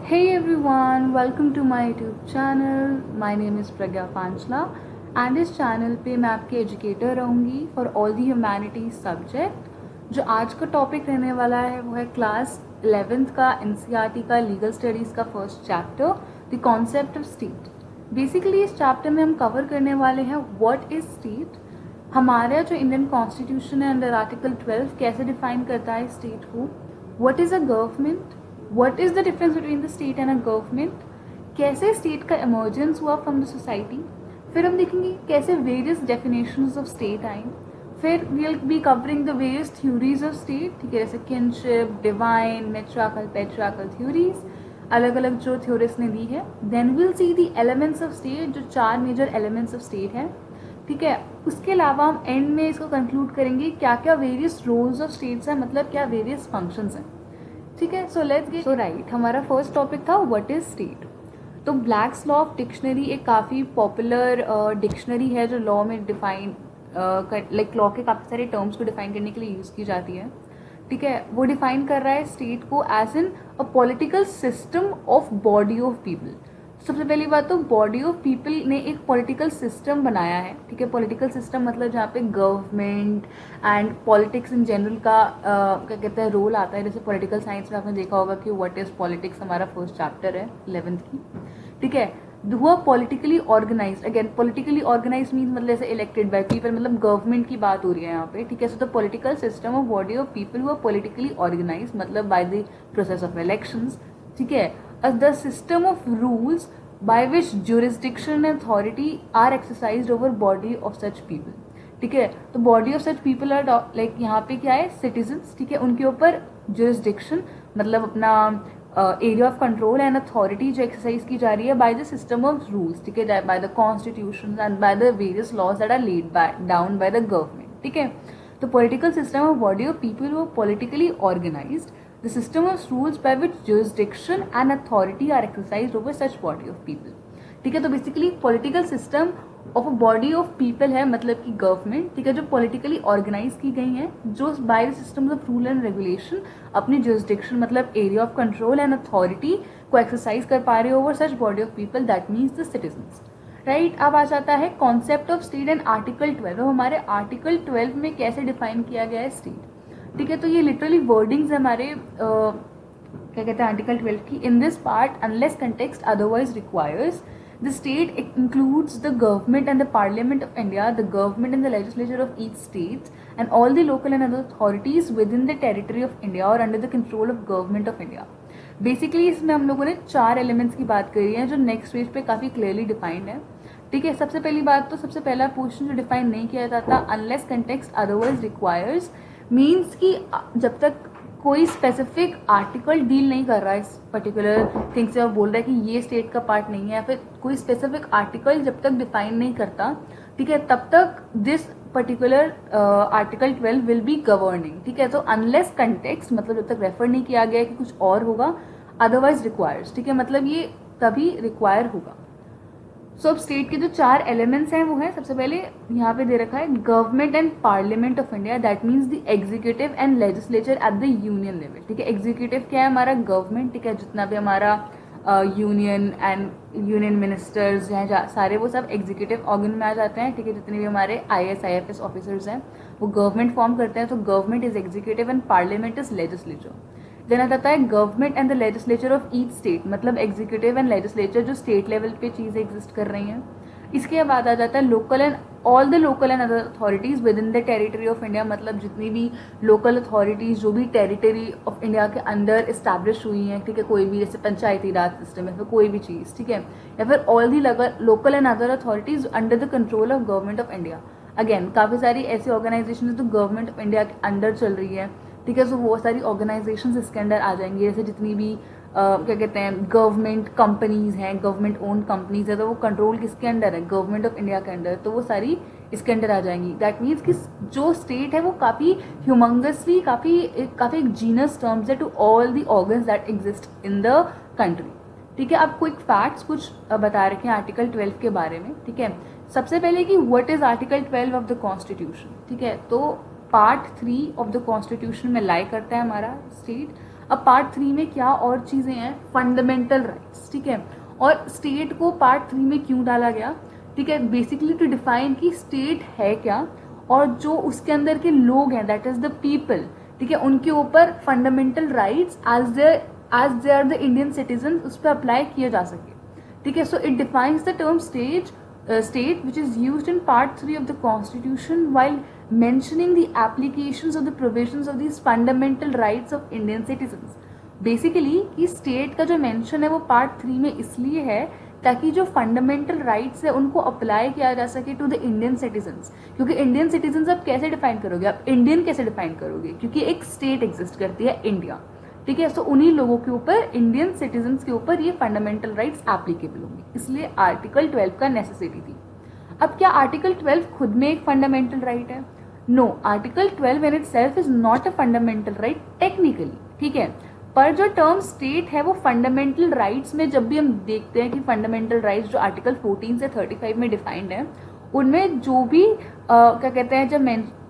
Hey everyone, welcome to my YouTube channel. My name is Pragya Panchla and इस channel पे मैं आपकी educator रहूँगी for all the humanities subject. जो आज का टॉपिक रहने वाला है वो है क्लास 11th का एनसीईआरटी का लीगल स्टडीज़ का first chapter the concept of state. Basically इस चैप्टर में हम कवर करने वाले हैं व्हाट इज स्टेट। हमारा जो इंडियन कॉन्स्टिट्यूशन है अंडर आर्टिकल 12 कैसे डिफाइन करता है स्टेट को, what is a government, what is the difference between the state and a government, कैसे स्टेट का इमर्जेंस हुआ फ्रॉम द सोसाइटी। फिर हम देखेंगे कैसे वेरियस डेफिनेशंस ऑफ स्टेट आई। फिर we will be covering the various theories of state, ठीक है, जैसे kinship, divine, matriarchal, patriarchal theories, अलग अलग जो थ्योरिस्ट ने दी है। Then will see the elements of state, जो 4 मेजर एलिमेंट्स ऑफ स्टेट है, ठीक है। उसके अलावा हम एंड में इसको कंक्लूड करेंगे क्या क्या वेरियस रोल्स ऑफ स्टेट्स हैं, मतलब क्या वेरियस फंक्शंस हैं, ठीक है। सो लेट्स गेट राइट। हमारा फर्स्ट टॉपिक था व्हाट इज स्टेट। तो ब्लैक्स लॉ ऑफ डिक्शनरी एक काफ़ी पॉपुलर डिक्शनरी है जो लॉ में डिफाइन लाइक लॉ के काफ़ी सारे टर्म्स को डिफाइन करने के लिए यूज़ की जाती है, ठीक है। वो डिफाइन कर रहा है स्टेट को as an a political system of body of people. सबसे पहली बात तो बॉडी ऑफ पीपल ने एक पॉलिटिकल सिस्टम बनाया है, ठीक है। पॉलिटिकल सिस्टम मतलब जहाँ पे government and politics in general का क्या कहते हैं रोल आता है। जैसे पॉलिटिकल साइंस में आपने देखा होगा कि व्हाट इज पॉलिटिक्स हमारा फर्स्ट चैप्टर है 11th की, ठीक है। हुआ politically organize, again politically organize mean मतलब जैसे इलेक्टेड बाय पीपल, मतलब गवर्नमेंट की बात हो रही है यहाँ पे, ठीक है। So the political system of body of people हुआ पॉलिटिकली ऑर्गेनाइज मतलब by the process of elections, ठीक है। as the system of rules by which jurisdiction and authority are exercised over body of such people, ठीक है। तो body of such people are like यहाँ पे क्या है, सिटीजन्स, ठीक है। उनके ऊपर jurisdiction मतलब अपना area of control and authority जो एक्सरसाइज की जा रही है by the system of rules, ठीक है, by the constitution and by the various laws that are laid down by the government, ठीक है। तो political system of body of people वो politically organised, the system of rules by which jurisdiction and authority are exercised over such body of people, ठीक है। तो basically political system of a body of people है मतलब कि government, ठीक है, जो पॉलिटिकली ऑर्गेनाइज की गई है, जो bye the system of rule and regulation अपनी jurisdiction मतलब area of control and authority को एक्सरसाइज कर पा रहे over such body of people, that means the citizens, right. अब आ जाता है concept of state and article 12। हमारे आर्टिकल 12 में कैसे डिफाइन किया गया है स्टेट, ठीक है। तो ये लिटरली वर्डिंग्स हमारे क्या कहते हैं आर्टिकल 12 की। In this part unless context otherwise requires the state includes the government and the parliament of India, the government and the legislature of each state and all the local and other authorities within the territory of India और under the control of government of India. Basically इसमें हम लोगों ने 4 elements की बात करी है जो नेक्स्ट पेज पे काफी क्लियरली डिफाइंड है, ठीक है। सबसे पहली बात तो सबसे पहला पोर्शन जो डिफाइन नहीं किया जाता, unless context otherwise requires means कि जब तक कोई स्पेसिफिक आर्टिकल डील नहीं कर रहा है इस पर्टिकुलर थिंग से और बोल रहा है कि ये स्टेट का पार्ट नहीं है, या फिर कोई स्पेसिफिक आर्टिकल जब तक डिफाइन नहीं करता, ठीक है, तब तक this particular article 12 will be governing, ठीक है। तो अनलेस कंटेक्स्ट मतलब जब तक रेफर नहीं किया गया कि कुछ और होगा, अदरवाइज रिक्वायर्स, ठीक है, मतलब ये तभी रिक्वायर होगा। सो अब स्टेट के जो 4 एलिमेंट्स हैं वो है, सबसे पहले यहाँ पे दे रखा है government and parliament of India, that means the executive and legislature at the union level, ठीक है। एग्जीक्यूटिव क्या है हमारा, गवर्नमेंट, ठीक है, जितना भी हमारा यूनियन एंड यूनियन मिनिस्टर्स हैं सारे वो सब एग्जीक्यूटिव ऑर्गन में आ जाते हैं, ठीक है। जितने भी हमारे IAS IFS ऑफिसर्स हैं वो गवर्नमेंट फॉर्म करते हैं, तो government is executive and parliament is legislature. Then आ जाता है government and the legislature of each state, मतलब एग्जीक्यूटिव एंड लेजिस्लेचर जो स्टेट लेवल पे चीज़ें एग्जिस्ट कर रही हैं। इसके बाद आ जाता है local and all the local and other authorities within the territory of India, मतलब जितनी भी लोकल अथॉरिटीज जो भी टेरिटरी ऑफ इंडिया के अंदर इस्टेब्लिश हुई हैं, ठीक है, कोई भी जैसे पंचायती राज सिस्टम है तो कोई भी चीज़, ठीक है, या फिर all the local and other authorities under the control of government of India. Again काफ़ी सारी ऐसी ऑर्गेनाइजेशन है तो गवर्नमेंट ऑफ इंडिया के अंडर चल रही है, ठीक है। सो वो सारी ऑर्गेनाइजेशंस इसके अंडर आ जाएंगी, जैसे जितनी भी क्या कहते हैं गवर्नमेंट कंपनीज हैं, गवर्नमेंट ओन्ड कंपनीज है, तो वो कंट्रोल किसके अंडर है, गवर्नमेंट ऑफ इंडिया के अंडर, तो वो सारी इसके अंडर आ जाएंगी। दैट मीन्स कि जो स्टेट है वो काफ़ी ह्यूमंगसली काफ़ी एक जीनस टर्म्स है to all the organs that exist in the country, ठीक है। अब क्विक फैक्ट्स कुछ बता रखे हैं आर्टिकल 12 के बारे में, ठीक है। सबसे पहले कि what is article 12 of the constitution, ठीक है। तो पार्ट 3 ऑफ द कॉन्स्टिट्यूशन में लाई करता है हमारा स्टेट। अब पार्ट 3 में क्या और चीज़ें हैं, फंडामेंटल राइट्स, ठीक है। और स्टेट को पार्ट 3 में क्यों डाला गया, ठीक है, बेसिकली टू डिफाइन कि स्टेट है क्या, और जो उसके अंदर के लोग हैं, दैट इज द पीपल, ठीक है, उनके ऊपर fundamental rights as they are the Indian citizen उस पर अप्लाई किया जा सके, ठीक है। So it defines the term state which is used in part 3 of the constitution while mentioning the applications of the provisions of these fundamental rights of Indian citizens. Basically कि state का जो mention है वो part 3 में इसलिए है ताकि जो फंडामेंटल राइट्स है उनको अप्लाई किया जा सके टू द इंडियन सिटीजन्स। क्योंकि इंडियन सिटीजन्स आप कैसे डिफाइन करोगे, आप इंडियन कैसे डिफाइन करोगे, क्योंकि एक स्टेट एग्जिस्ट करती है इंडिया, ठीक है। सो उन्हीं लोगों के ऊपर, इंडियन सिटीजन्स के ऊपर ये फंडामेंटल राइट्स एप्लीकेबल होंगी, इसलिए आर्टिकल 12 का नेसेसिटी थी। अब क्या आर्टिकल 12 खुद में एक फंडामेंटल राइट है? No, article 12 in itself is not a fundamental right technically, ठीक है। पर जो टर्म स्टेट है वो फंडामेंटल राइट्स में, जब भी हम देखते हैं कि फंडामेंटल राइट्स जो आर्टिकल 14 से 35 में डिफाइंड है, उनमें जो भी क्या कहते हैं, जब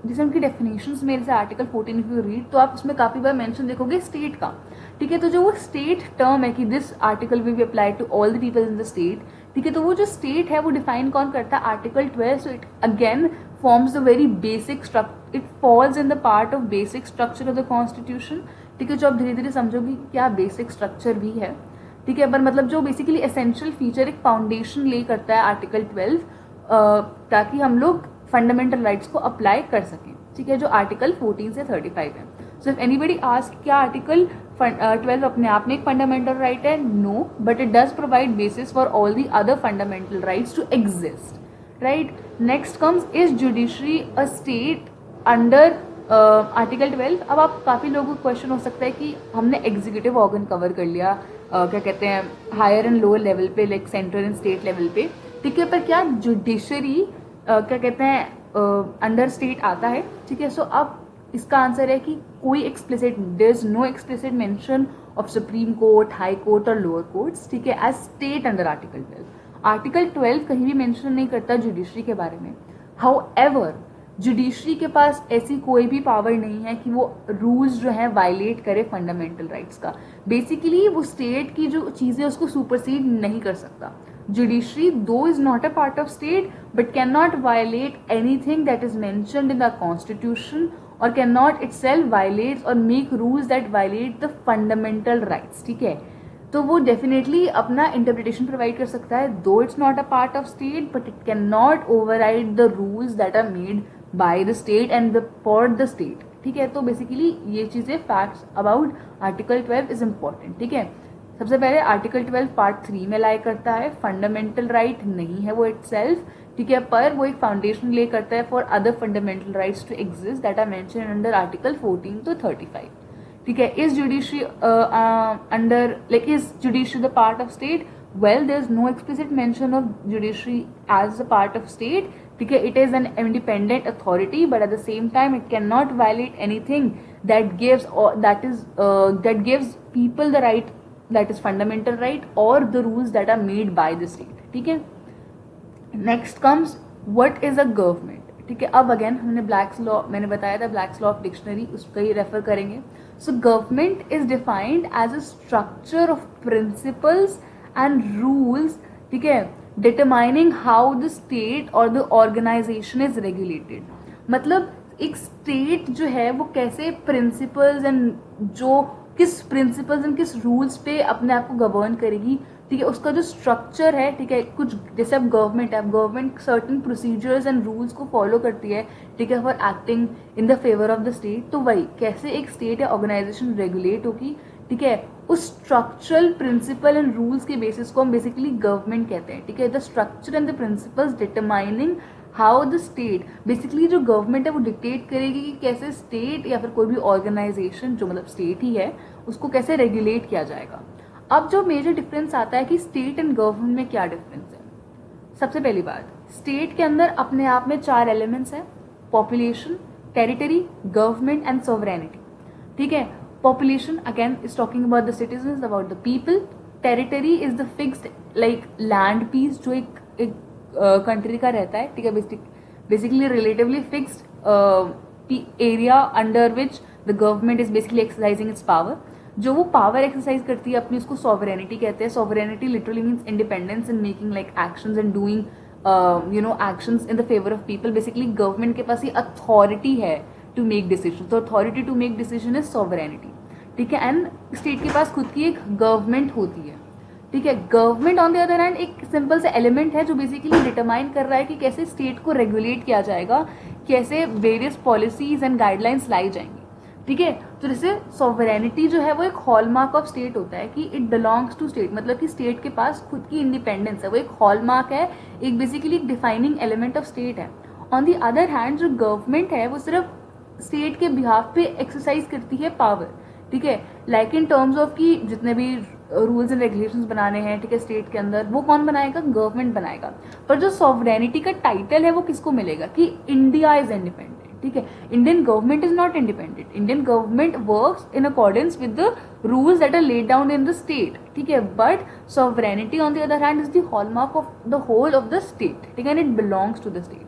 जैसे उनकी डेफिनेशंस में, जैसे आर्टिकल 14 इफ यू रीड तो आप उसमें काफी बार मेंशन देखोगे स्टेट का, ठीक है। तो जो वो स्टेट टर्म है कि this article will be applied to all the people in the state, ठीक है, तो वो जो स्टेट है वो डिफाइन कौन करता है, article 12। So it again forms the very basic structure, it falls in the part of basic structure of the constitution, ठीक है, जो आप धीरे धीरे समझोगे कि क्या बेसिक स्ट्रक्चर भी है, ठीक है। पर मतलब जो बेसिकली एसेंशियल फीचर, एक फाउंडेशन ले करता है आर्टिकल 12, ताकि हम लोग फंडामेंटल राइट्स को अप्लाई कर सकें, ठीक है, जो आर्टिकल 14 से 35 है। सो इफ एनीबडी आस्क क्या आर्टिकल 12 अपने आप में एक फंडामेंटल राइट है, no, but it does provide basis for all the other fundamental rights to exist, right. Next comes, is judiciary a state under article 12। अब आप काफ़ी लोगों को क्वेश्चन हो सकता है कि हमने एग्जीक्यूटिव ऑर्गन कवर कर लिया, क्या कहते हैं, हायर एंड लोअर लेवल पे, like central and state level पे, ठीक है, पर क्या जुडिशरी क्या कहते हैं अंडर स्टेट आता है, ठीक है। सो अब इसका आंसर है कि कोई explicit, there is no explicit mention of supreme court, high court और लोअर कोर्ट्स, ठीक है, as state under article 12। Article 12 कहीं भी मेंशन नहीं करता जुडिशरी के बारे में। हाउएवर जुडिशरी के पास ऐसी कोई भी पावर नहीं है कि वो रूल्स जो है वायलेट करे फंडामेंटल राइट्स का। बेसिकली वो स्टेट की जो चीज़ें उसको सुपरसीड नहीं कर सकता। Judiciary though is not a part of state but can not violate anything that is mentioned in the constitution और कैन नॉट इटसेल्फ वायलेट और make rules that violate the fundamental rights, ठीक है। तो वो definitely अपना interpretation provide कर सकता है, though it's not a part of state but it can not override the rules that are made by the state and for the state, ठीक है। तो बेसिकली ये चीजें facts about article 12 is important, ठीक है। सबसे पहले आर्टिकल 12 पार्ट 3 में लाई करता है, फंडामेंटल राइट नहीं है वो इटसेल्फ, ठीक है, पर वो एक फाउंडेशन ले करता है for other fundamental rights to exist that are mentioned under article 14 to 35, ठीक है। Is judiciary under, like is judiciary the part of state? Well, there's no explicit mention of judiciary as a part of state, ठीक है। It is an independent authority, but at the same time, it cannot violate anything that gives people the right, that is fundamental right, or the rules that are made by the state, ठीक है। Next comes, what is a government, ठीक है। अब again हमने blacks law, मैंने बताया था blacks law of dictionary, उसका ही रेफर करेंगे। So government is defined as a structure of principles and rules, ठीक है, determining how the state or the organization is regulated। मतलब एक स्टेट जो है वो कैसे प्रिंसिपल्स एंड जो किस प्रिंसिपल्स एंड किस रूल्स पे अपने आप को गवर्न करेगी, ठीक है, उसका जो स्ट्रक्चर है, ठीक है। कुछ जैसे अब गवर्नमेंट है, अब government certain procedures and rules को फॉलो करती है, ठीक है, for acting in the favour of the state. तो वही कैसे एक स्टेट या ऑर्गेनाइजेशन रेगुलेट होगी, ठीक है, उस स्ट्रक्चरल प्रिंसिपल एंड रूल्स के बेसिस को हम बेसिकली गवर्नमेंट कहते हैं, ठीक है। The structure and the principles determining how the state, basically जो गवर्नमेंट है वो डिक्टेट करेगी कि कैसे स्टेट या फिर कोई भी ऑर्गेनाइजेशन जो मतलब स्टेट ही है उसको कैसे रेगुलेट किया जाएगा। अब जो मेजर डिफरेंस आता है कि स्टेट एंड गवर्नमेंट में क्या डिफरेंस है। सबसे पहली बात, स्टेट के अंदर अपने आप में 4 एलिमेंट्स हैं, population, territory, government and sovereignty, ठीक है। Population again is talking about the citizens, about the people. Territory is the fixed like land piece जो एक country का रहता है, ठीक है, basically relatively fixed area under which the government is basically exercising its power. जो वो power exercise करती है अपनी, उसको सॉवरेनिटी कहते हैं. Sovereignty literally means independence in making like actions and doing actions in the favour of people. Basically government के पास ये अथॉरिटी है टू मेक डिसीजन. तो authority to make decision is sovereignty. ठीक है. एंड स्टेट के पास खुद की एक गवर्नमेंट होती है. ठीक है. Government on the other hand एक सिंपल सा एलिमेंट है जो बेसिकली डिटरमाइन कर रहा है कि कैसे स्टेट को रेगुलेट किया जाएगा, कैसे वेरियस पॉलिसीज एंड गाइडलाइंस लाई जाएंगी. ठीक है. तो जैसे सॉवरेनिटी जो है वो एक हॉलमार्क ऑफ स्टेट होता है कि इट बिलोंग्स टू स्टेट, मतलब कि स्टेट के पास खुद की इंडिपेंडेंस है. वो एक हॉलमार्क है, एक बेसिकली एक डिफाइनिंग एलिमेंट ऑफ स्टेट है. ऑन द अदर हैंड जो गवर्नमेंट है वो सिर्फ स्टेट के बिहाफ पे एक्सरसाइज करती है पावर. ठीक है. लाइक इन टर्म्स ऑफ कि जितने भी रूल्स एंड रेगुलेशंस बनाने हैं, ठीक है, स्टेट के अंदर, वो कौन बनाएगा? गवर्नमेंट बनाएगा. पर जो सॉवरेनिटी का टाइटल है वो किसको मिलेगा? कि इंडिया इज इंडिपेंडेंट. ठीक है. Indian government is not independent. Indian government works in accordance with the rules that are laid down in the state. ठीक है. But sovereignty on the other hand is the hallmark of the whole of the state. ठीक है. And it belongs to the state.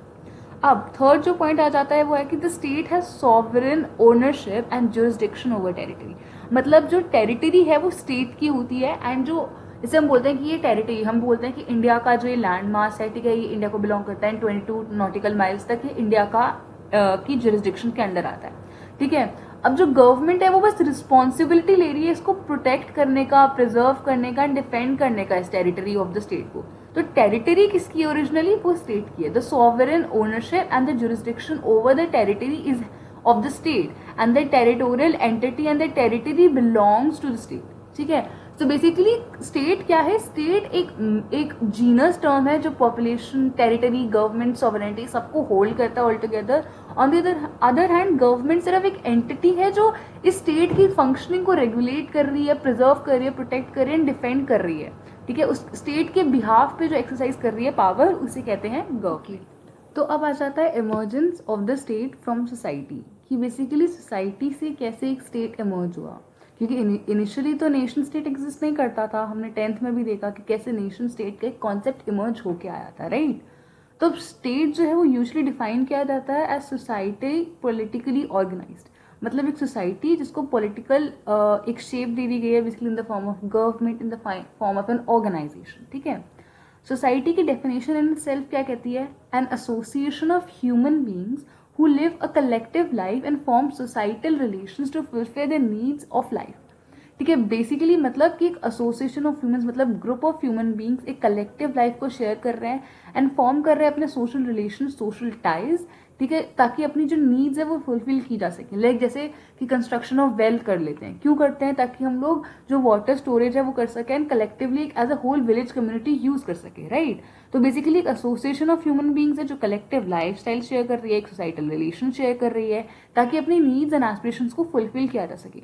अब third जो point आ जाता है वो है कि the state has sovereign ownership and jurisdiction over territory. मतलब जो टेरिटरी है वो स्टेट की होती है. एंड जो जैसे हम बोलते हैं कि ये टेरिटरी, हम बोलते हैं कि इंडिया का जो ये लैंड मास है, ठीक है, ये इंडिया को बिलोंग करता है. 22 नॉटिकल माइल्स तक ये इंडिया का की जुरिसडिक्शन के अंडर आता है. ठीक है. अब जो गवर्नमेंट है वो बस रिस्पॉन्सिबिलिटी ले रही है इसको प्रोटेक्ट करने का, प्रिजर्व करने का एंड डिफेंड करने का इस टेरिटरी ऑफ द स्टेट को. तो टेरिटरी किसकी है ओरिजिनली? वो स्टेट की है. The sovereign ownership and the jurisdiction over the territory is of the state and the territorial entity and the territory belongs to the state. ठीक है. तो बेसिकली स्टेट क्या है? स्टेट एक जीनस टर्म है जो पॉपुलेशन, टेरिटरी, गवर्नमेंट, सॉवरेनिटी सबको hold करता है all together. On the other hand government सिर्फ एक एंटिटी है जो इस स्टेट की फंक्शनिंग को रेगुलेट कर रही है, प्रिजर्व कर रही है, प्रोटेक्ट कर रही है एंड डिफेंड कर रही है. ठीक है. उस स्टेट के बिहाफ पे जो एक्सरसाइज कर रही है पावर, उसे कहते हैं गवर्नमेंट. तो अब आ जाता है emergence of the state from society, कि बेसिकली सोसाइटी से कैसे एक स्टेट इमर्ज हुआ. क्योंकि इनिशियली तो नेशन स्टेट एग्जिस्ट नहीं करता था. हमने 10th में भी देखा कि कैसे नेशन स्टेट का एक कॉन्सेप्ट इमर्ज होके आया था, राइट. तो स्टेट जो है वो यूजुअली डिफाइन किया जाता है एज सोसाइटी पॉलिटिकली ऑर्गेनाइज्ड. मतलब एक सोसाइटी जिसको पॉलिटिकल एक शेप दे दी गई है, basically in the form of government, in the form of an organization. ठीक है. सोसाइटी की डेफिनेशन इन सेल्फ क्या कहती है? An association of human beings who live a collective life and form societal relations to fulfill the needs of life. ठीक है. Basically मतलब कि एक एसोसिएशन ऑफ ह्यूमंस, मतलब ग्रुप ऑफ ह्यूमन बींग्स एक कलेक्टिव लाइफ को शेयर कर रहे हैं एंड फॉर्म कर रहे हैं अपने सोशल रिलेशन, सोशल टाइज. ठीक है. ताकि अपनी जो नीड्स है वो फुलफिल की जा सके. लाइक जैसे कि कंस्ट्रक्शन ऑफ वेल कर लेते हैं. क्यों करते हैं? ताकि हम लोग जो वाटर स्टोरेज है वो कर सकें and collectively as a whole village community use कर सके, राइट. तो बेसिकली एक एसोसिएशन ऑफ ह्यूमन बींग्स है जो कलेक्टिव लाइफ स्टाइल शेयर कर रही है, एक सोसाइटल रिलेशन शेयर कर रही है, ताकि अपनी नीड्स एंड एस्पिरेशंस को फुलफिल किया जा सके.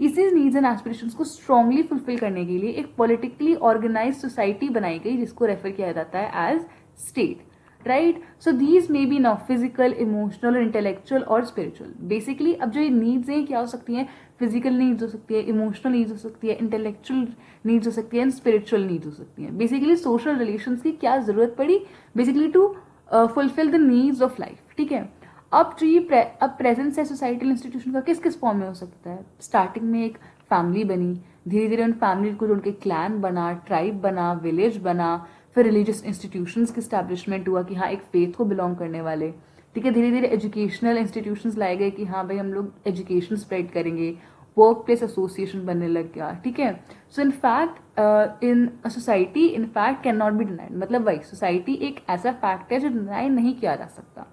इसी नीड्स एंड एस्पिरेशंस को स्ट्रांगली फुलफिल करने के लिए एक पॉलिटिकली ऑर्गेनाइज्ड सोसाइटी बनाई गई जिसको रेफर किया जाता है as state, right. So these may be now physical, emotional, intellectual और स्पिरिचुअल. बेसिकली अब जो ये नीड्स हैं क्या हो सकती हैं? फिजिकल नीड्स हो सकती है, इमोशनल नीड्स हो सकती है, इंटेलेक्चुअल नीड्स हो सकती है एंड स्पिरिचुअल नीड्स हो सकती हैं. बेसिकली सोशल रिलेशंस की क्या जरूरत पड़ी basically to fulfil the needs of life. ठीक है. अब जो ये अब प्रेजेंस है सोसाइटल इंस्टीट्यूशन का किस किस फॉर्म में हो सकता है? स्टार्टिंग में एक फैमिली बनी, धीरे धीरे उन फैमिली को जोड़ के क्लैन बना, ट्राइब बना, विलेज बना, फिर रिलीजियस इंस्टीट्यूशंस की स्टैब्लिशमेंट हुआ कि हाँ एक फेथ को बिलोंग करने वाले. ठीक है. धीरे धीरे एजुकेशनल इंस्टीट्यूशंस लाए गए कि हाँ भाई हम लोग एजुकेशन स्प्रेड करेंगे, वर्क प्लेस एसोसिएशन बनने लग गया. ठीक है. So in fact in society in fact cannot be denied. मतलब वही सोसाइटी एक ऐसा फैक्ट है जो डिनाई नहीं किया जा सकता.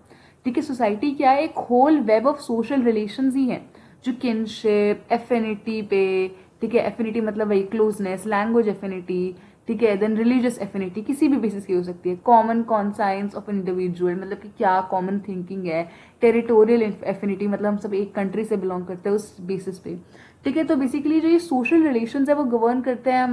ठीक है. सोसाइटी क्या है? एक whole web of social relations ही है जो किनशिप, एफिनिटी पे, ठीक है, एफिनिटी मतलब वही क्लोजनेस, लैंग्वेज एफिनिटी, ठीक है, देन रिलीजियस एफिनिटी किसी भी बेसिस की हो सकती है, कॉमन कॉन्साइंस ऑफ इंडिविजुअल मतलब कि क्या कॉमन थिंकिंग है, टेरिटोरियल एफिनिटी मतलब हम सब एक कंट्री से बिलोंग करते हैं उस बेसिस पे. ठीक है. तो बेसिकली जो ये सोशल रिलेशंस है वो गवर्न करते हैं.